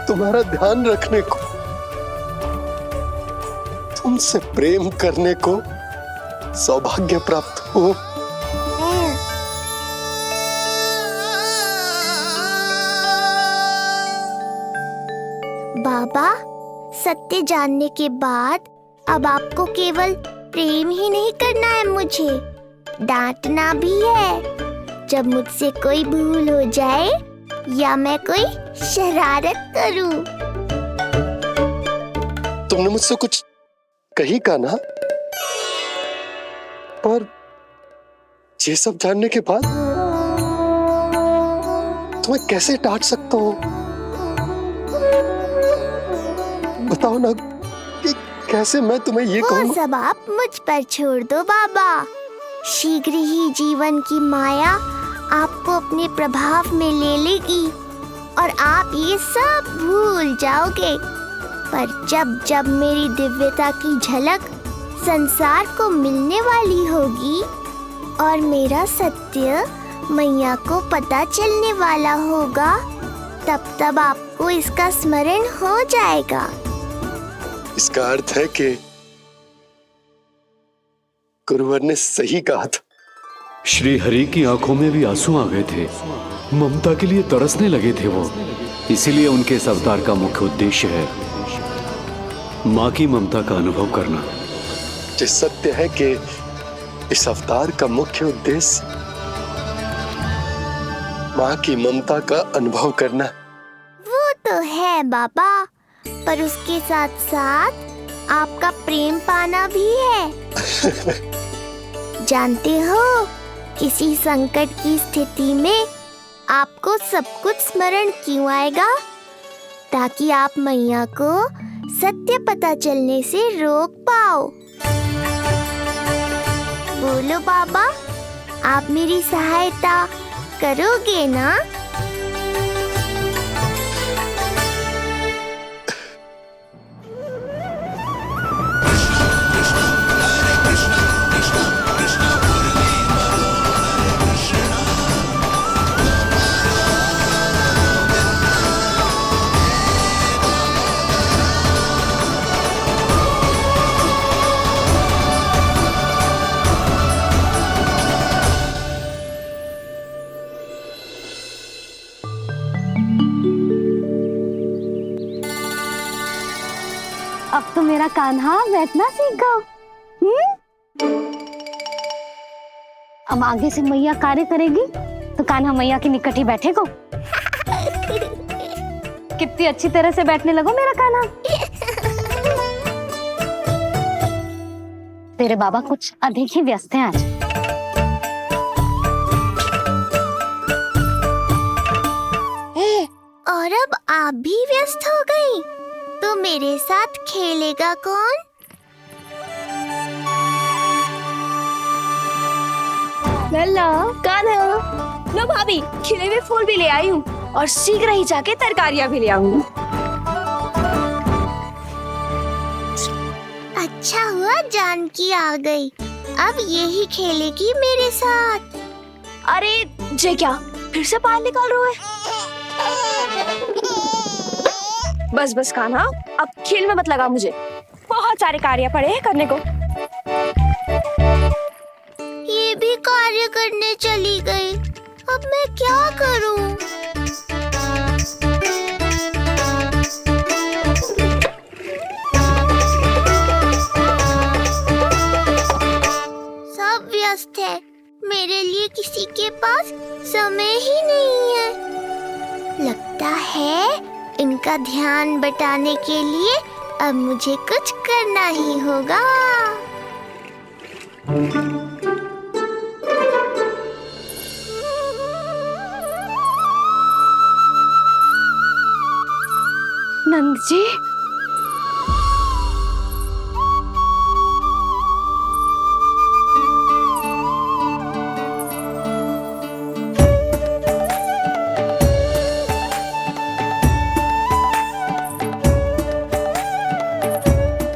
तुम्हारा ध्यान रखने को, तुमसे प्रेम करने को सौभाग्य प्राप्त हो। बाबा, सत्य जानने के बाद अब आपको केवल प्रेम ही नहीं करना है, मुझे डांटना भी है जब मुझसे कोई भूल हो जाए या मैं कोई शरारत करूं। तुमने मुझसे कुछ कही का ना, पर ये सब जानने के बाद तुम्हें कैसे डांट सकता हूँ? बताओ ना कि कैसे मैं तुम्हें ये कहूँ। वो सब आप मुझ पर छोड़ दो बाबा। शीघ्र ही जीवन की माया आपको अपने प्रभाव में ले लेगी और आप ये सब भूल जाओगे। पर जब जब मेरी दिव्यता की झलक संसार को मिलने वाली होगी और मेरा सत्य मैया को पता चलने वाला होगा, तब तब आपको इसका स्मरण हो जाएगा। इसका अर्थ है कि गुरुवर ने सही कहा था। श्री हरि की आंखों में भी आंसू आ गए थे। ममता के लिए तरसने लगे थे वो। इसीलिए उनके इस अवतार का मुख्य उद्देश्य है माँ की ममता का अनुभव करना। जो सत्य है कि इस अवतार का मुख्य उद्देश्य माँ की ममता का अनुभव करना। वो तो है बाबा, पर उसके साथ साथ आपका प्रेम पाना भी है। जानते हो, किसी संकट की स्थिति में आपको सब कुछ स्मरण क्यों आएगा? ताकि आप मैया को सत्य पता चलने से रोक पाओ। बोलो बाबा, आप मेरी सहायता करोगे ना? अब तो मेरा कान्हा बैठना सीख गया। अब आगे से मैया कार्य करेगी तो कान्हा मैया के निकट ही बैठेगा। कितनी अच्छी तरह से बैठने लगो मेरा कान्हा। तेरे बाबा कुछ अधिक ही व्यस्त हैं आज। और अब आप भी व्यस्त हो गई, तो मेरे साथ खेलेगा कौन? लल्ला, कान्हा, लो भाभी, खिले हुए फूल भी ले आई हूँ और शीघ्र ही जाके तरकारियाँ भी ले आऊंगी। अच्छा हुआ जानकी आ गई, अब यही खेलेगी मेरे साथ। अरे जे क्या, फिर से पानी निकाल रहे हो? बस बस कान्हा, अब खेल में मत लगा मुझे। बहुत सारे कार्य पड़े हैं करने को। ये भी कार्य करने चली गई, अब मैं क्या करूं? सब व्यस्त है, मेरे लिए किसी के पास समय ही नहीं है। लगता है इनका ध्यान बटाने के लिए अब मुझे कुछ करना ही होगा। नंद जी,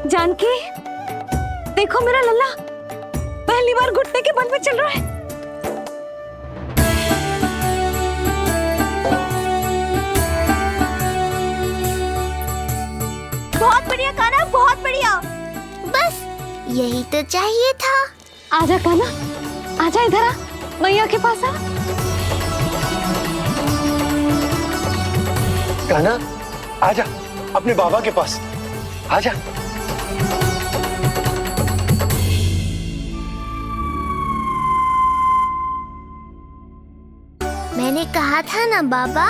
जानकी, देखो मेरा लल्ला पहली बार घुटने के बल पे चल रहा है। बहुत बढ़िया। बस यही तो चाहिए था। आजा कान्हा, आजा इधर आ, मैया के पास आ। कान्हा आजा अपने बाबा के पास, आजा। मैंने कहा था ना बाबा,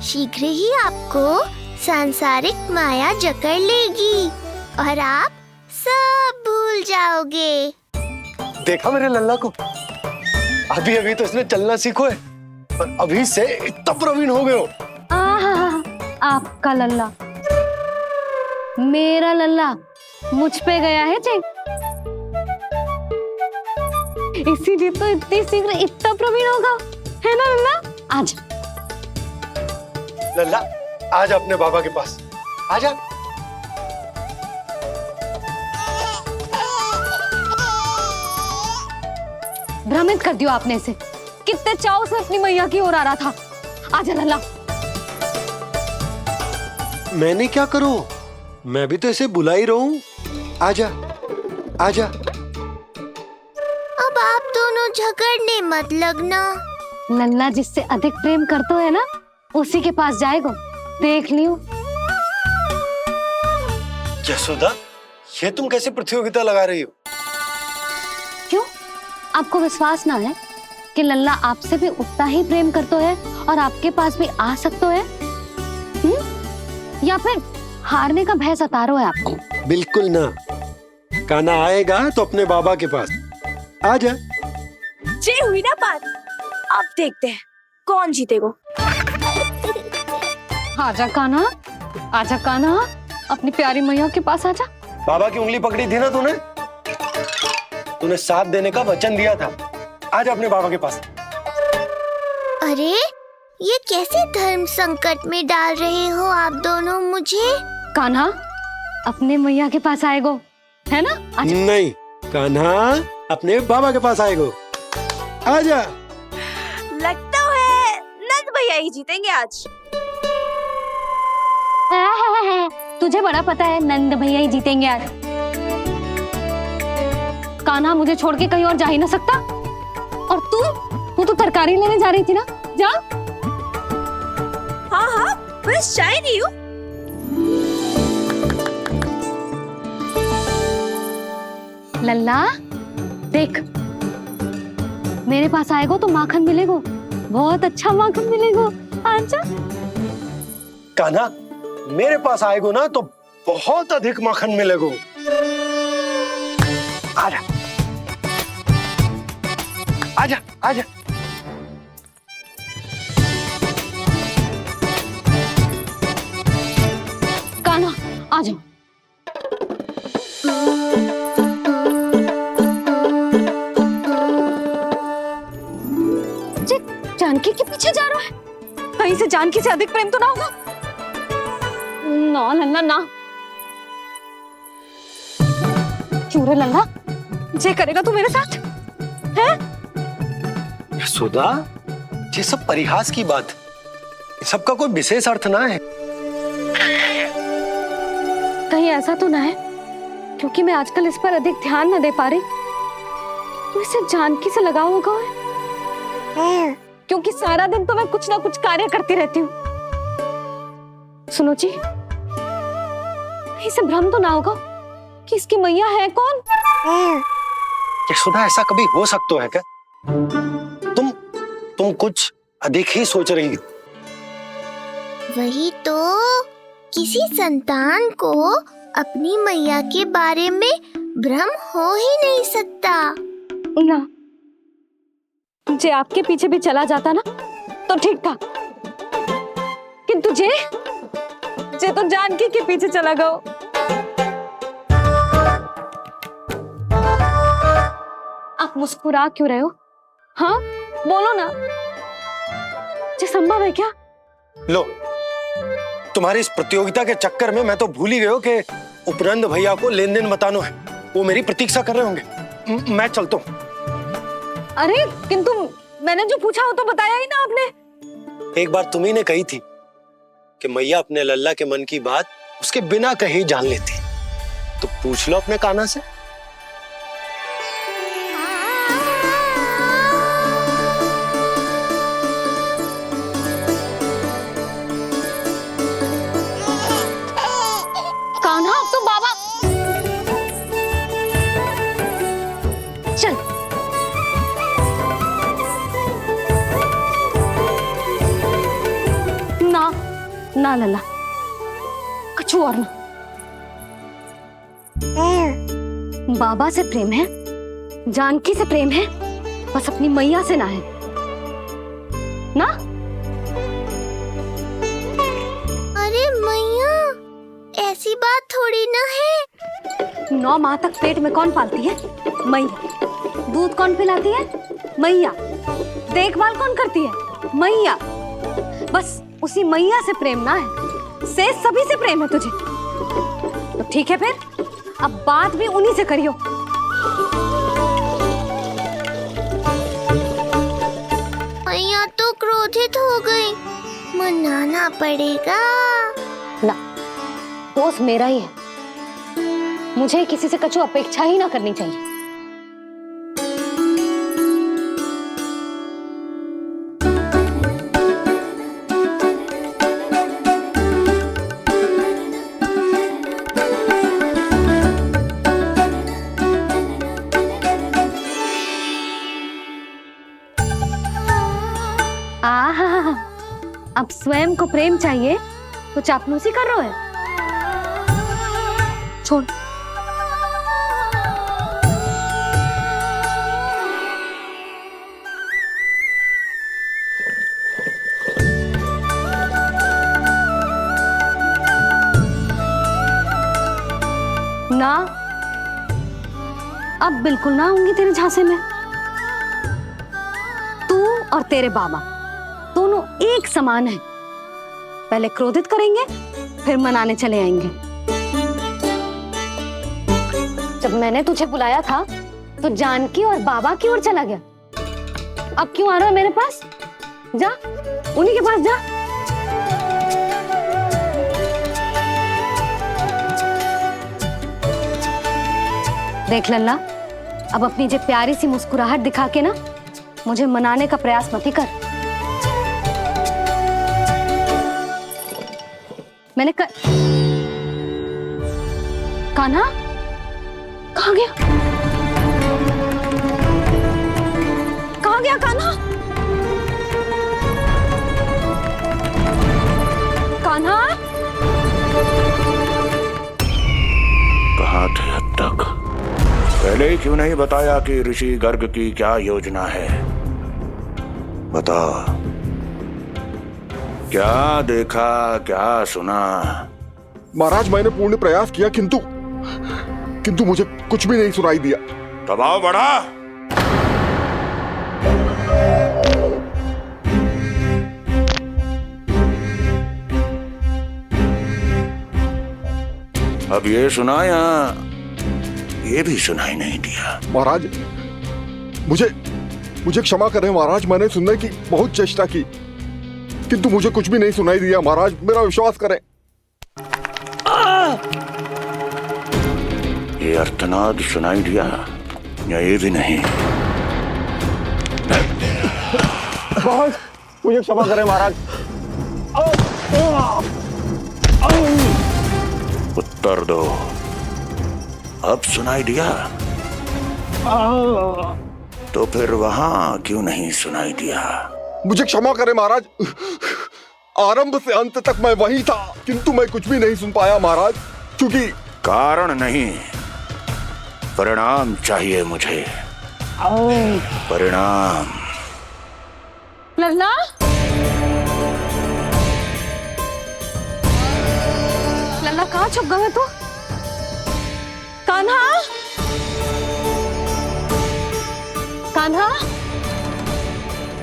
शीघ्र ही आपको सांसारिक माया जकड़ लेगी और आप सब भूल जाओगे। देखा मेरे लल्ला को, अभी अभी तो इसने चलना सीखो है और अभी से इतना प्रवीण हो गए हो। आपका लल्ला, मेरा लल्ला मुझ पे गया है जी, इसीलिए तो इतनी शीघ्र इतना प्रवीण होगा, है ना लल्ला? आजा लल्ला, आजा अपने बाबा के पास, आजा। भ्रमित कर दियो आपने इसे, कितने चाव से अपनी मैया की ओर आ रहा था। आजा लल्ला। मैंने क्या करूं, मैं भी तो इसे बुला ही रहा हूं। आजा आजा। अब आप दोनों झगड़ने मत लगना। लल्ला जिससे अधिक प्रेम करते है ना, उसी के पास जाएगा, देख लियो। यशोदा, ये तुम कैसे प्रतियोगिता लगा रही हो? क्यों, आपको विश्वास ना है कि लल्ला आपसे भी उतना ही प्रेम करता है और आपके पास भी आ सकता है? या फिर हारने का भय सता रहा है आपको? बिल्कुल ना, कान्हा आएगा तो अपने बाबा के पास, आजा। जे हुई ना बात, अब देखते हैं कौन जीतेगा। आजा कान्हा, आजा कान्हा, अपनी प्यारी मैया के पास आजा। बाबा की उंगली पकड़ी थी ना तूने साथ देने का वचन दिया था, आजा अपने बाबा के पास। अरे ये कैसे धर्म संकट में डाल रहे हो आप दोनों मुझे? कान्हा अपने मैया के पास आएगो, है ना? आजा। नहीं, कान्हा अपने बाबा के पास आएगो, आजा। लगता है नंद भैया ही जीतेंगे आज। तुझे बड़ा पता है नंद भैया ही जीतेंगे आज। कान्हा मुझे छोड़ के कहीं और जा ही ना सकता। और तू तो तरकारी लेने जा रही थी ना, जा। हाँ, बस जा ही रही हूँ। लल्ला देख, मेरे पास आएगो तो माखन मिलेगो, बहुत अच्छा माखन मिलेगो, आजा। कान्हा मेरे पास आएगो ना तो बहुत अधिक माखन मिलेगो, आजा आजा आजा। कान्हा आ जाओ। जानकी के पीछे जा रहा है, कहीं से जानकी से अधिक प्रेम तो ना होगा? ना लल्ला ना। क्यों रे लल्ला, जे करेगा तू मेरे साथ है? यशोदा, ये सब परिहास की बात, सबका कोई विशेष अर्थ ना है। कहीं ऐसा तो ना है क्योंकि मैं आजकल इस पर अधिक ध्यान न दे पा रही तो इसे जानकी से लगाव होगा है? क्योंकि सारा दिन तो मैं कुछ ना कुछ कार्य करती रहती हूँ। सुनो जी, इसे भ्रम तो ना होगा कि इसकी मैया है कौन? यशोदा, ऐसा कभी हो सकता है क्या? तुम कुछ अधिक ही सोच रही हो। वही तो, किसी संतान को अपनी मैया के बारे में भ्रम हो ही नहीं सकता ना। जे आपके पीछे भी चला जाता ना तो ठीक था, किंतु जे तो जानकी के पीछे चला गया। आप मुस्कुरा क्यों रहे हो? हाँ बोलो ना, ये संभव है क्या? लो, तुम्हारी इस प्रतियोगिता के चक्कर में मैं तो भूल ही गया हूं कि उपनंद भैया को लेन देन बताना है, वो मेरी प्रतीक्षा कर रहे होंगे। मैं चलता हूँ। अरे किंतु मैंने जो पूछा वो तो बताया ही ना आपने। एक बार तुम्ही ने कही थी कि मैया अपने लल्ला के मन की बात उसके बिना कहीं जान लेती। पूछ लो अपने कान्हा से। कान्हा अब तो बाबा चल। ना ना लल्ला, कछु और ना। बाबा से प्रेम है, जानकी से प्रेम है, बस अपनी मैया से ना है ना। अरे मैया, ऐसी बात थोड़ी ना है। 9 माह तक पेट में कौन पालती है? मैया। दूध कौन पिलाती है? मैया। देखभाल कौन करती है? मैया। बस उसी मैया से प्रेम ना है, से सभी से प्रेम है तुझे। तो ठीक है फिर, अब बात भी उन्हीं से करियो। मैया तो क्रोधित हो गई, मनाना पड़ेगा। ना, दोस्त मेरा ही है, मुझे किसी से कछु अपेक्षा ही ना करनी चाहिए। आहा, अब स्वयं को प्रेम चाहिए तो चापलूसी कर रहे हो? छोड़। ना, अब बिल्कुल ना आऊंगी तेरे झांसे में। तू और तेरे बाबा दोनों एक समान हैं। पहले क्रोधित करेंगे, फिर मनाने चले आएंगे। जब मैंने तुझे बुलाया था तो जानकी और बाबा की ओर चला गया। अब क्यों आ रहा है मेरे पास? जा, उन्हीं के पास जा। देख लल्ला, अब अपनी जो प्यारी सी मुस्कुराहट दिखा के ना मुझे मनाने का प्रयास मत ही कर। मैंने कान्हा कहाँ गया? कहाँ गया कान्हा? कान्हा कहाँ थे अब तक? पहले ही क्यों नहीं बताया कि ऋषि गर्ग की क्या योजना है? बता, क्या देखा, क्या सुना? महाराज, मैंने पूर्ण प्रयास किया किंतु मुझे कुछ भी नहीं सुनाई दिया। दबाव बढ़ा। अब ये सुना या ये भी सुनाई नहीं दिया? महाराज, मुझे क्षमा करें महाराज, मैंने सुनने की बहुत चेष्टा की किंतु मुझे कुछ भी नहीं सुनाई दिया। महाराज, मेरा विश्वास करें। ये अर्थनाद सुनाई दिया या ये भी नहीं? मुझे क्षमा करें महाराज। उत्तर दो, अब सुनाई दिया? तो फिर वहां क्यों नहीं सुनाई दिया? मुझे क्षमा करें महाराज, आरंभ से अंत तक मैं वही था किंतु मैं कुछ भी नहीं सुन पाया महाराज, क्योंकि कारण नहीं, परिणाम चाहिए मुझे। परिणाम। लल्ला, लल्ला कहाँ छुप गए तू? कान्हा, कान्हा,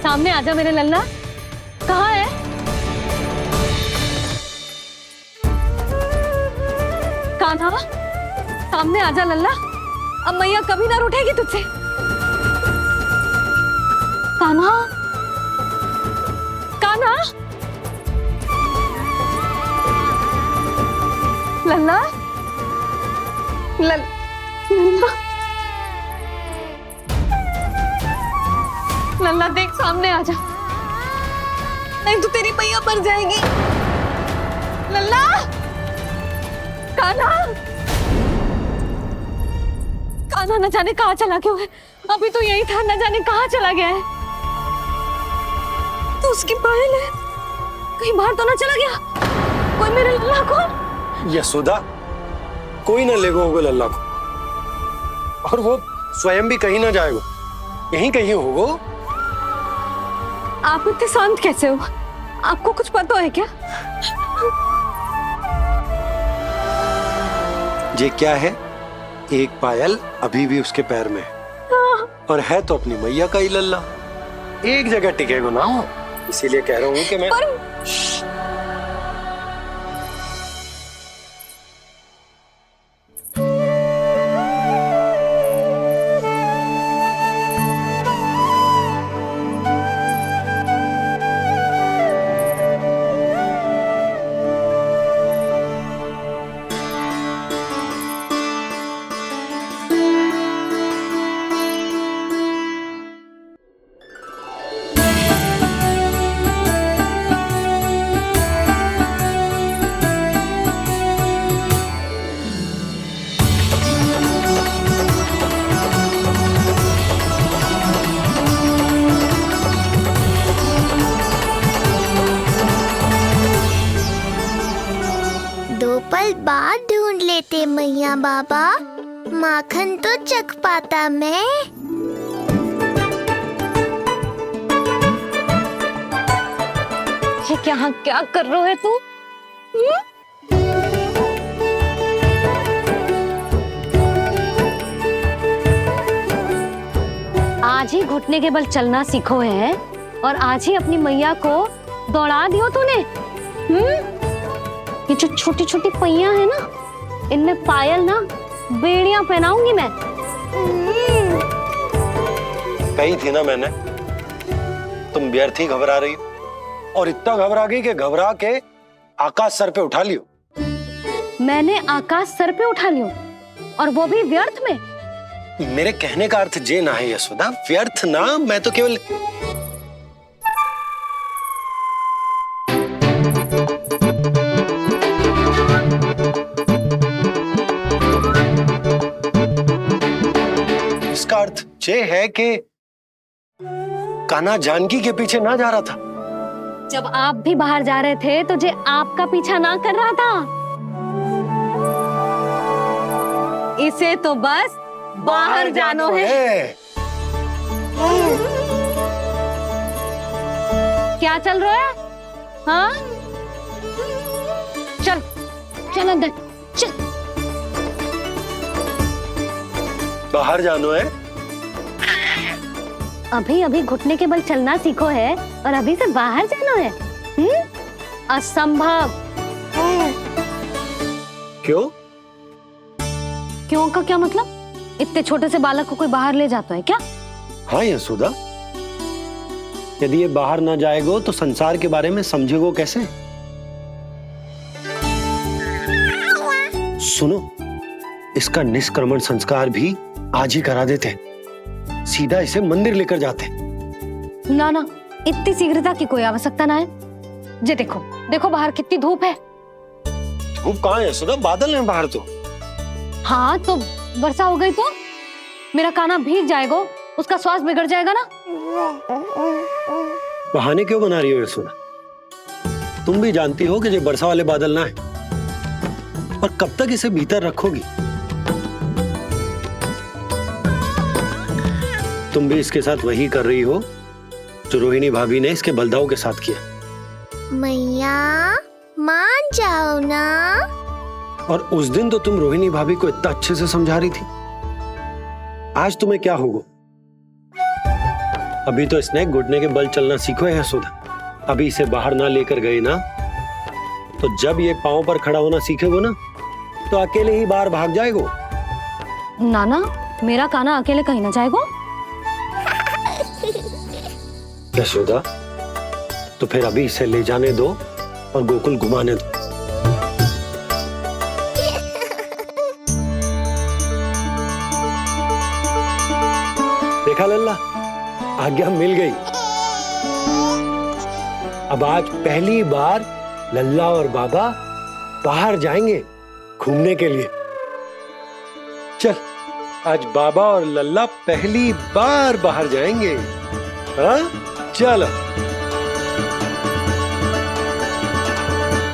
सामने आजा मेरे लल्ला। कहाँ है? कान्हा, सामने आजा लल्ला। अब मैया कभी ना रूठेगी तुझसे। कान्हा, कान्हा, लल्ला, लल्ला लल्ला देख सामने आ जा, नहीं तो तेरी मैया मर जाएगी। लल्ला, कान्हा, कान्हा न जाने कहाँ चला गया है। अभी तो यही था, न जाने कहाँ चला गया है। तो उसकी पायल है, कहीं बाहर तो ना चला गया कोई मेरे लल्ला को। यशोदा, कोई ना लेगा होगा लल्ला को, और वो स्वयं भी कहीं ना जाएगा, यहीं कहीं होगा। आप इतने शांत कैसे हो? आपको कुछ पता है क्या? ये क्या है? एक पायल अभी भी उसके पैर में है, और है तो अपनी मैया का ही लल्ला। एक जगह टिकेगा ना, इसीलिए कह रहा हूँ कि मैं पल बाद ढूंढ लेते मैया बाबा, माखन तो चख पाता मैं। ये क्या कर रहे है तू? आज ही घुटने के बल चलना सीखो है, और आज ही अपनी मैया को दौड़ा दियो तूने। ये जो छोटी छोटी पहिया है ना, इनमें पायल ना बेड़ियां पहनाऊंगी मैं। कही थी ना मैंने, तुम व्यर्थ ही घबरा रही हो, और इतना घबरा गई कि घबरा के आकाश सर पे उठा लियो। मैंने आकाश सर पे उठा लियो, और वो भी व्यर्थ में? मेरे कहने का अर्थ जे ना है यशोदा, व्यर्थ ना, मैं तो केवल इसका अर्थ ये है कि कान्हा जानकी के पीछे ना जा रहा था। जब आप भी बाहर जा रहे थे तो जे आपका पीछा ना कर रहा था। इसे तो बस बाहर जानो है। क्या चल रहा है? हाँ, चल चल अंदर चल। बाहर जानो है? अभी अभी घुटने के बल चलना सीखो है, और अभी से बाहर जाना है? असंभव। क्यों? क्यों का क्या मतलब? इतने छोटे से बालक को कोई बाहर ले जाता है क्या? हाँ यशोदा, यदि ये बाहर ना जाएगो तो संसार के बारे में समझेगो कैसे? सुनो, इसका निष्क्रमण संस्कार भी आज ही करा देते, सीधा इसे मंदिर लेकर जाते। ना ना, इतनी शीघ्रता की कोई आवश्यकता ना है। जे देखो देखो बाहर कितनी धूप है। धूप कहाँ है यशोदा? बादल है बाहर तो। हाँ तो वर्षा हो गई तो मेरा कान्हा भीग जाएगा, उसका स्वास्थ्य बिगड़ जाएगा ना। बहाने क्यों बना रही हो यशोदा? तुम भी जानती हो कि ये वर्षा वाले बादल ना है, और कब तक इसे भीतर रखोगी? तुम भी इसके साथ वही कर रही हो जो रोहिणी भाभी ने इसके बलदाऊ के साथ किया। मैया मान जाओ ना। और उस दिन तो तुम रोहिणी भाभी को इतना अच्छे से समझा रही थी, आज तुम्हें क्या होगा? अभी तो इसने घुटने के बल चलना सीखो है यशोदा। अभी इसे बाहर ना लेकर गए ना, तो जब ये पांव पर खड़ा होना सीखेगो ना, तो अकेले ही बाहर भाग जाएगो। नाना, मेरा कान्हा अकेले कहीं ना जाएगा। यशोदा, तो फिर अभी इसे ले जाने दो और गोकुल घुमाने दो। देखा लल्ला, आज्ञा मिल गई। अब आज पहली बार लल्ला और बाबा बाहर जाएंगे घूमने के लिए। चल, आज बाबा और लल्ला पहली बार बाहर जाएंगे। हाँ, चलो।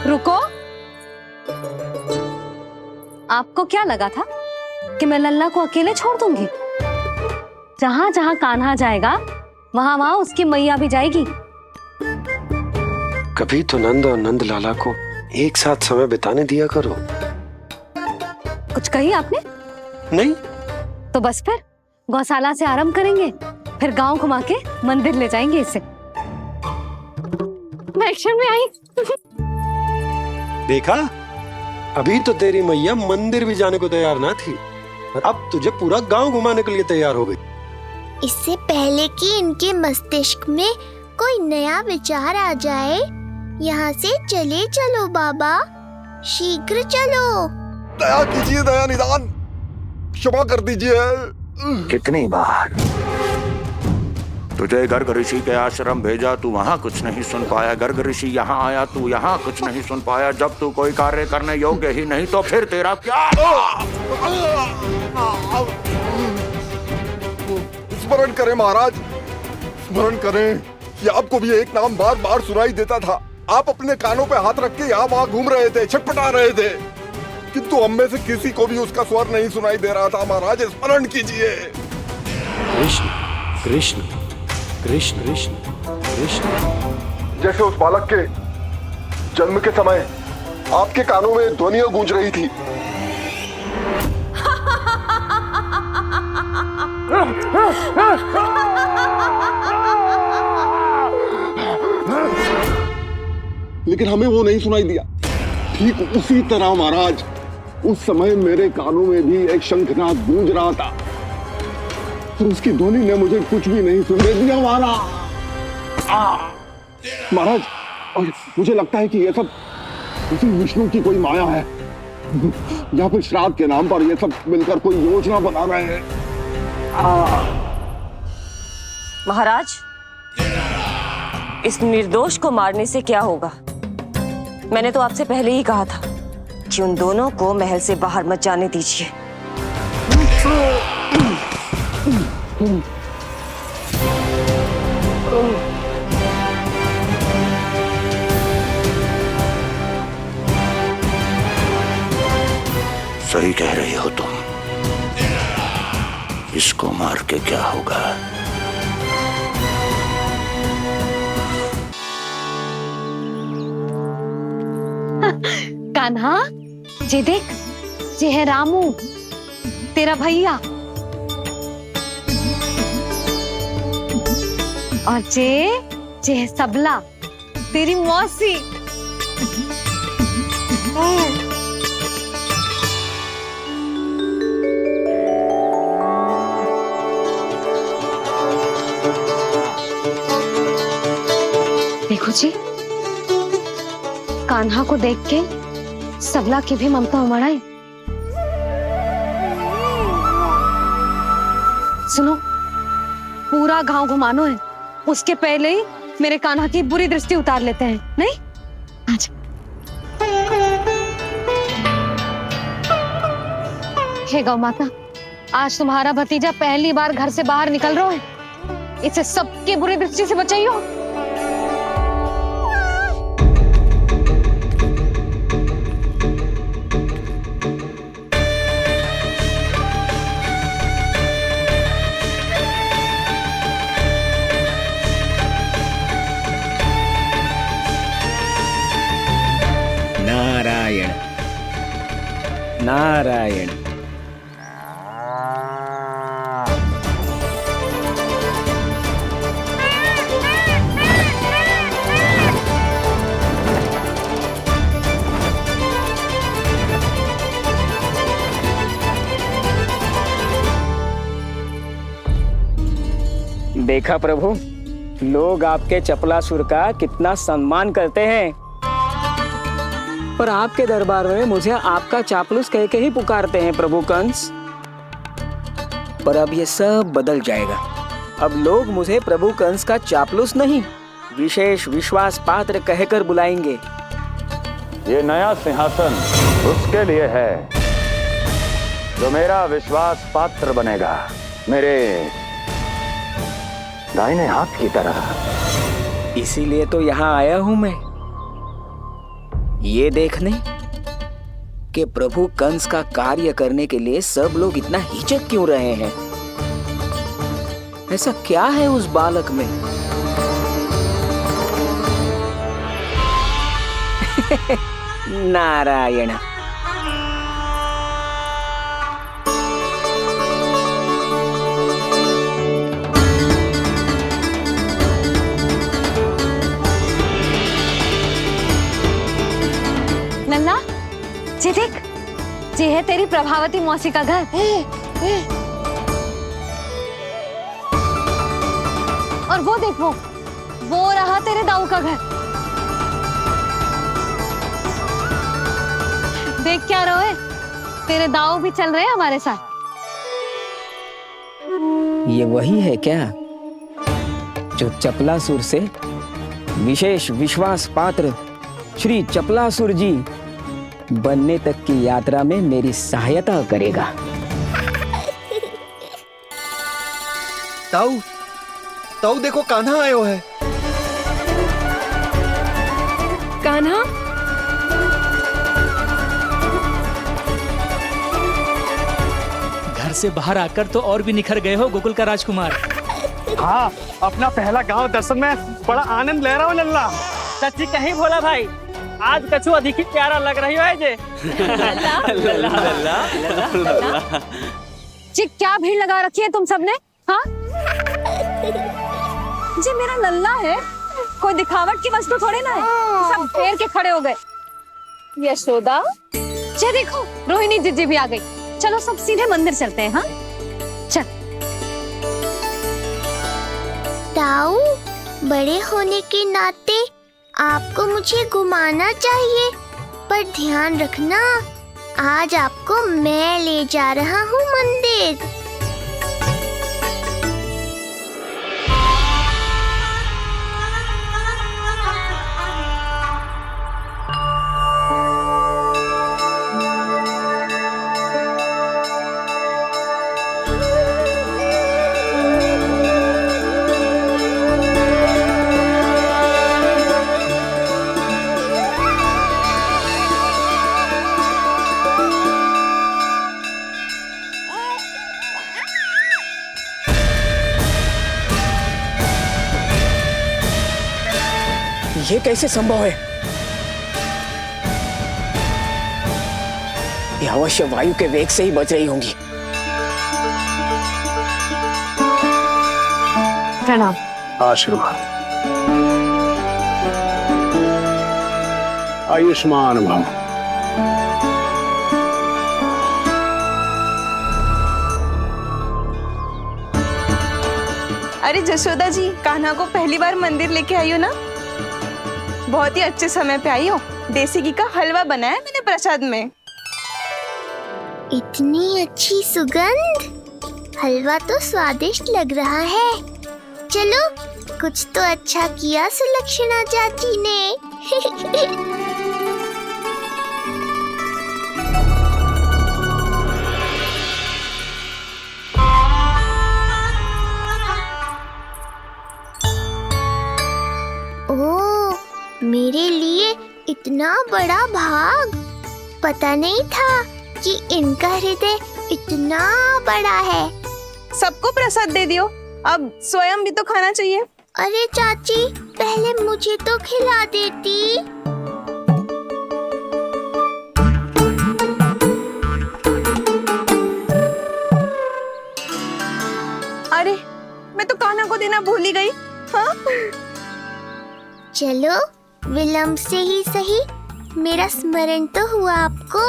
रुको, आपको क्या लगा था कि मैं लल्ला को अकेले छोड़ दूंगी? जहां जहां कान्हा जाएगा वहां वहां उसकी मैया भी जाएगी। कभी तो नंद और नंद लाला को एक साथ समय बिताने दिया करो। कुछ कही आपने? नहीं। तो बस फिर गौशाला से आरंभ करेंगे, फिर गांव घुमा के मंदिर ले जाएंगे इसे। मैं एक्शन में आई। देखा, अभी तो तेरी मैया मंदिर भी जाने को तैयार ना थी, और अब तुझे पूरा गांव घुमाने के लिए तैयार हो गई। इससे पहले कि इनके मस्तिष्क में कोई नया विचार आ जाए, यहाँ से चले चलो बाबा, शीघ्र चलो। दया कीजिए, दया निदान, क्षमा कर दीजिए। कितनी बार तुझे गर्ग ऋषि के आश्रम भेजा, तू वहाँ कुछ नहीं सुन पाया। गर्ग ऋषि यहाँ आया, तू यहाँ कुछ नहीं सुन पाया। जब तू कोई कार्य करने योग्य ही नहीं तो फिर तेरा क्या? स्मरण करें महाराज, स्मरण करें कि आपको भी एक नाम बार बार सुनाई देता था। आप अपने कानों पे हाथ रख के यहाँ वहाँ घूम रहे थे, छटपटा रहे थे, किंतु हम में से किसी को भी उसका स्वर नहीं सुनाई दे रहा था। महाराज, स्मरण कीजिए। कृष्ण कृष्ण कृष्ण कृष्ण कृष्ण। जैसे उस बालक के जन्म के समय आपके कानों में ध्वनियां गूंज रही थी। लेकिन हमें वो नहीं सुनाई दिया। ठीक उसी तरह महाराज, उस समय मेरे कानों में भी एक शंखनाद गूंज रहा था, पर उसकी ध्वनि ने मुझे कुछ भी नहीं सुनने दिया। महाराज, और मुझे लगता है कि ये सब उसी विष्णु की कोई माया है, या फिर श्राद्ध के नाम पर ये सब मिलकर कोई योजना बना रहे हैं। महाराज, इस निर्दोष को मारने से क्या होगा? मैंने तो आपसे पहले ही कहा था कि उन दोनों को महल से बाहर मत जाने दीजिए। सही कह रही हो तुम। इसको मार के क्या होगा? कान्हा, जे देख, जे है रामू, तेरा भैया, और जे है सबला, तेरी मौसी। देखो जी, कान्हा को देख के सबला की भी ममता उमड़ आई। सुनो, पूरा गांव घुमानो है, उसके पहले ही मेरे कान्हा की बुरी दृष्टि उतार लेते हैं, नहीं? अच्छा। हे गौ माता, आज तुम्हारा भतीजा पहली बार घर से बाहर निकल रहा है, इसे सबकी बुरी दृष्टि से बचाइयो। नारायण नारायण। देखा प्रभु, लोग आपके चपलासुर का कितना सम्मान करते हैं, पर आपके दरबार में मुझे आपका चापलूस कह के ही पुकारते हैं प्रभु कंस। पर अब ये सब बदल जाएगा। अब लोग मुझे प्रभु कंस का चापलूस नहीं, विशेष विश्वास पात्र कहकर बुलाएंगे। ये नया सिंहासन उसके लिए है जो मेरा विश्वास पात्र बनेगा, मेरे दाहिने हाथ की तरह। इसीलिए तो यहाँ आया हूं मैं, ये देखने कि प्रभु कंस का कार्य करने के लिए सब लोग इतना हिचक क्यों रहे हैं। ऐसा क्या है उस बालक में? नारायण। नन्ना, जी देख, जी है तेरी प्रभावती मौसी का घर। और वो देखो, वो रहा तेरे दाऊ का घर। देख क्या रोए, तेरे दाऊ भी चल रहे हैं हमारे साथ। ये वही है क्या जो चपलासुर से विशेष विश्वास पात्र श्री चपलासुर जी बनने तक की यात्रा में मेरी सहायता करेगा? ताऊ, ताऊ देखो कान्हा आयो है। कान्हा? घर से बाहर आकर तो और भी निखर गए हो गोकुल का राजकुमार। हाँ, अपना पहला गांव दर्शन में बड़ा आनंद ले रहा हूँ लल्ला। सच्ची कहीं भोला भाई, आज कछु अधिक ही प्यारा लग रही है जे। जी क्या भीड़ लगा रखी है तुम सबने? हाँ जी मेरा लल्ला है, कोई दिखावट की वस्तु थोड़ी ना है। सब फेर के खड़े हो गए। यशोदा, जी देखो रोहिणी जीजी भी आ गई। चलो सब सीधे मंदिर चलते हैं। हाँ चल। ताऊ, बड़े होने के नाते आपको मुझे घुमाना चाहिए, पर ध्यान रखना आज आपको मैं ले जा रहा हूँ मंदिर। ये कैसे संभव है? ये अवश्य वायु के वेग से ही बच रही होंगी। प्रणाम। आशीर्वाद। आयुष्मान भव। अरे जशोदा जी, कान्हा को पहली बार मंदिर लेके आई हो ना? बहुत ही अच्छे समय पे आई हो। देसी घी का हलवा बनाया मैंने प्रसाद में। इतनी अच्छी सुगंध, हलवा तो स्वादिष्ट लग रहा है। चलो, कुछ तो अच्छा किया सुलक्षणा चाची ने। ओह, मेरे लिए इतना बड़ा भाग। पता नहीं था कि इनका हृदय इतना बड़ा है। सबको प्रसाद दे दियो, अब स्वयं भी तो खाना चाहिए। अरे चाची, पहले मुझे तो खिला देती। अरे, मैं तो कान्हा को देना भूल ही गई। हाँ? चलो, विलंब से ही सही, मेरा स्मरण तो हुआ आपको।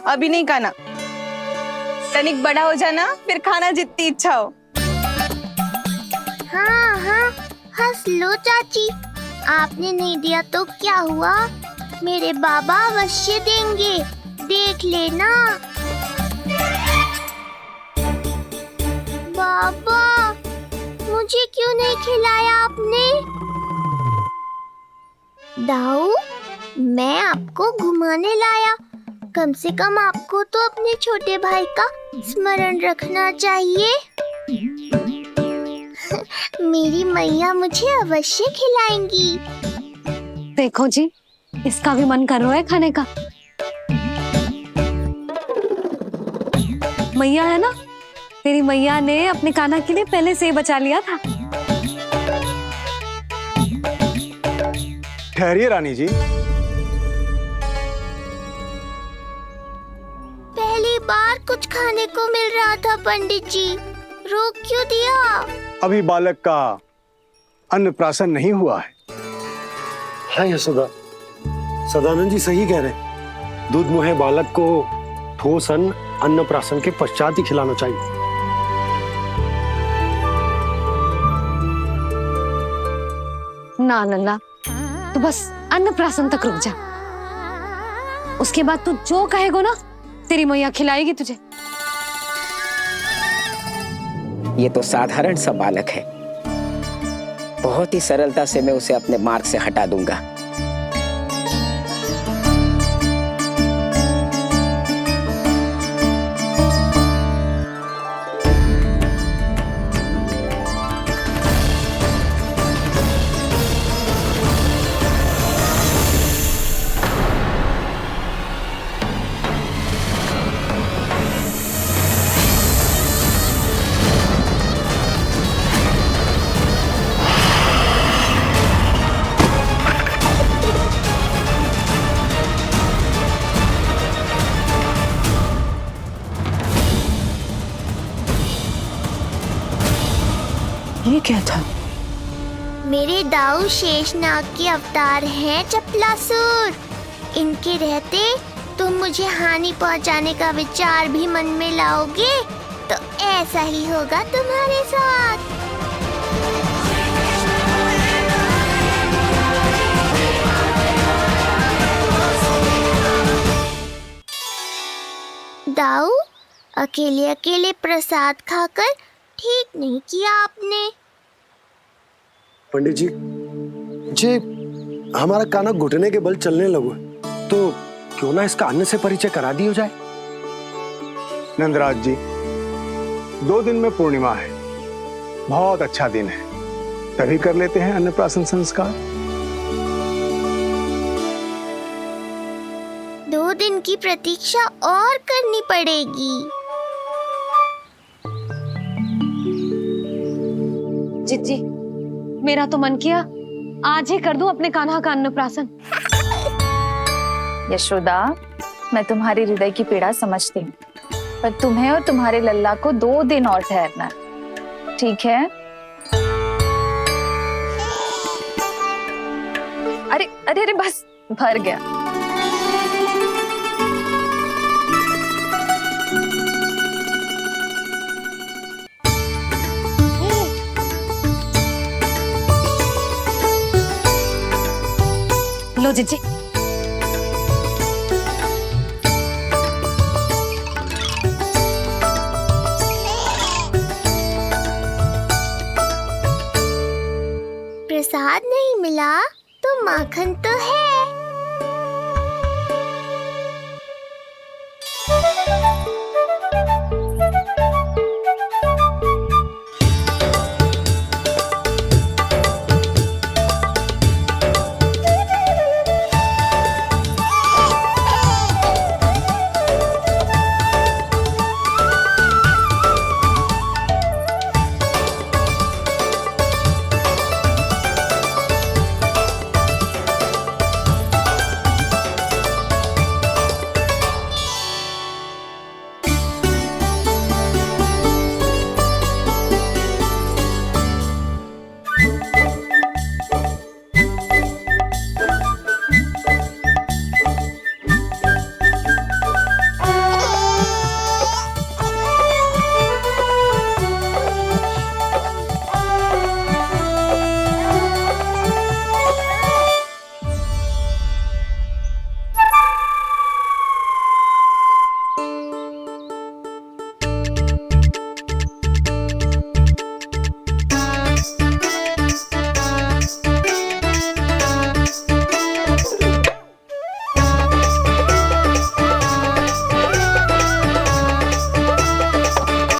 अभी नहीं खाना, तनिक बड़ा हो जाना, फिर खाना जितनी इच्छा हो। हाँ हाँ, हंस लो चाची, आपने नहीं दिया तो क्या हुआ, मेरे बाबा अवश्य देंगे, देख लेना। बाबा, मुझे क्यों नहीं खिलाया आपने? दाऊ, मैं आपको घुमाने लाया, कम से कम आपको तो अपने छोटे भाई का स्मरण रखना चाहिए। मेरी मैया मुझे अवश्य खिलाएंगी। देखो जी, इसका भी मन कर रहा है खाने का। मैया है ना, तेरी मैया ने अपने कान्हा के लिए पहले से ही बचा लिया था। ठहरिए रानी जी, पहली बार कुछ खाने को मिल रहा था पंडित जी, रोक क्यों दिया? अभी बालक का अन्नप्राशन नहीं हुआ है। हाँ यशोदा, सदानंद जी सही कह रहे। दूध मुहे बालक को ठोस अन्नप्राशन के पश्चात ही खिलाना चाहिए। ना लल्ला, तू बस अन्नप्राशन तक रुक जा, उसके बाद तू जो कहेगो ना, तेरी मैया खिलाएगी तुझे। ये तो साधारण सा बालक है, बहुत ही सरलता से मैं उसे अपने मार्ग से हटा दूंगा। ये क्या था? मेरे दाऊ शेषनाग के अवतार हैं चपलासुर। इनके रहते तुम मुझे हानि पहुंचाने का विचार भी मन में लाओगे तो ऐसा ही होगा तुम्हारे साथ। दाऊ, अकेले अकेले प्रसाद खाकर ठीक नहीं किया आपने। पंडित जी, जे हमारा कान्हा घुटने के बल चलने लगो तो क्यों ना इसका अन्न से परिचय करा दिया जाए। नंदराज जी, 2 दिन में पूर्णिमा है, बहुत अच्छा दिन है, तभी कर लेते हैं अन्नप्राशन संस्कार। 2 दिन की प्रतीक्षा और करनी पड़ेगी। जिज्जी, मेरा तो मन किया आज ही कर दूं अपने कान्हा का अन्नप्राशन। यशोदा, मैं तुम्हारी हृदय की पीड़ा समझती हूँ, पर तुम्हें और तुम्हारे लल्ला को 2 दिन और ठहरना, ठीक है? अरे अरे अरे, बस भर गया। लो जिज्जी। प्रसाद नहीं मिला तो माखन तो है।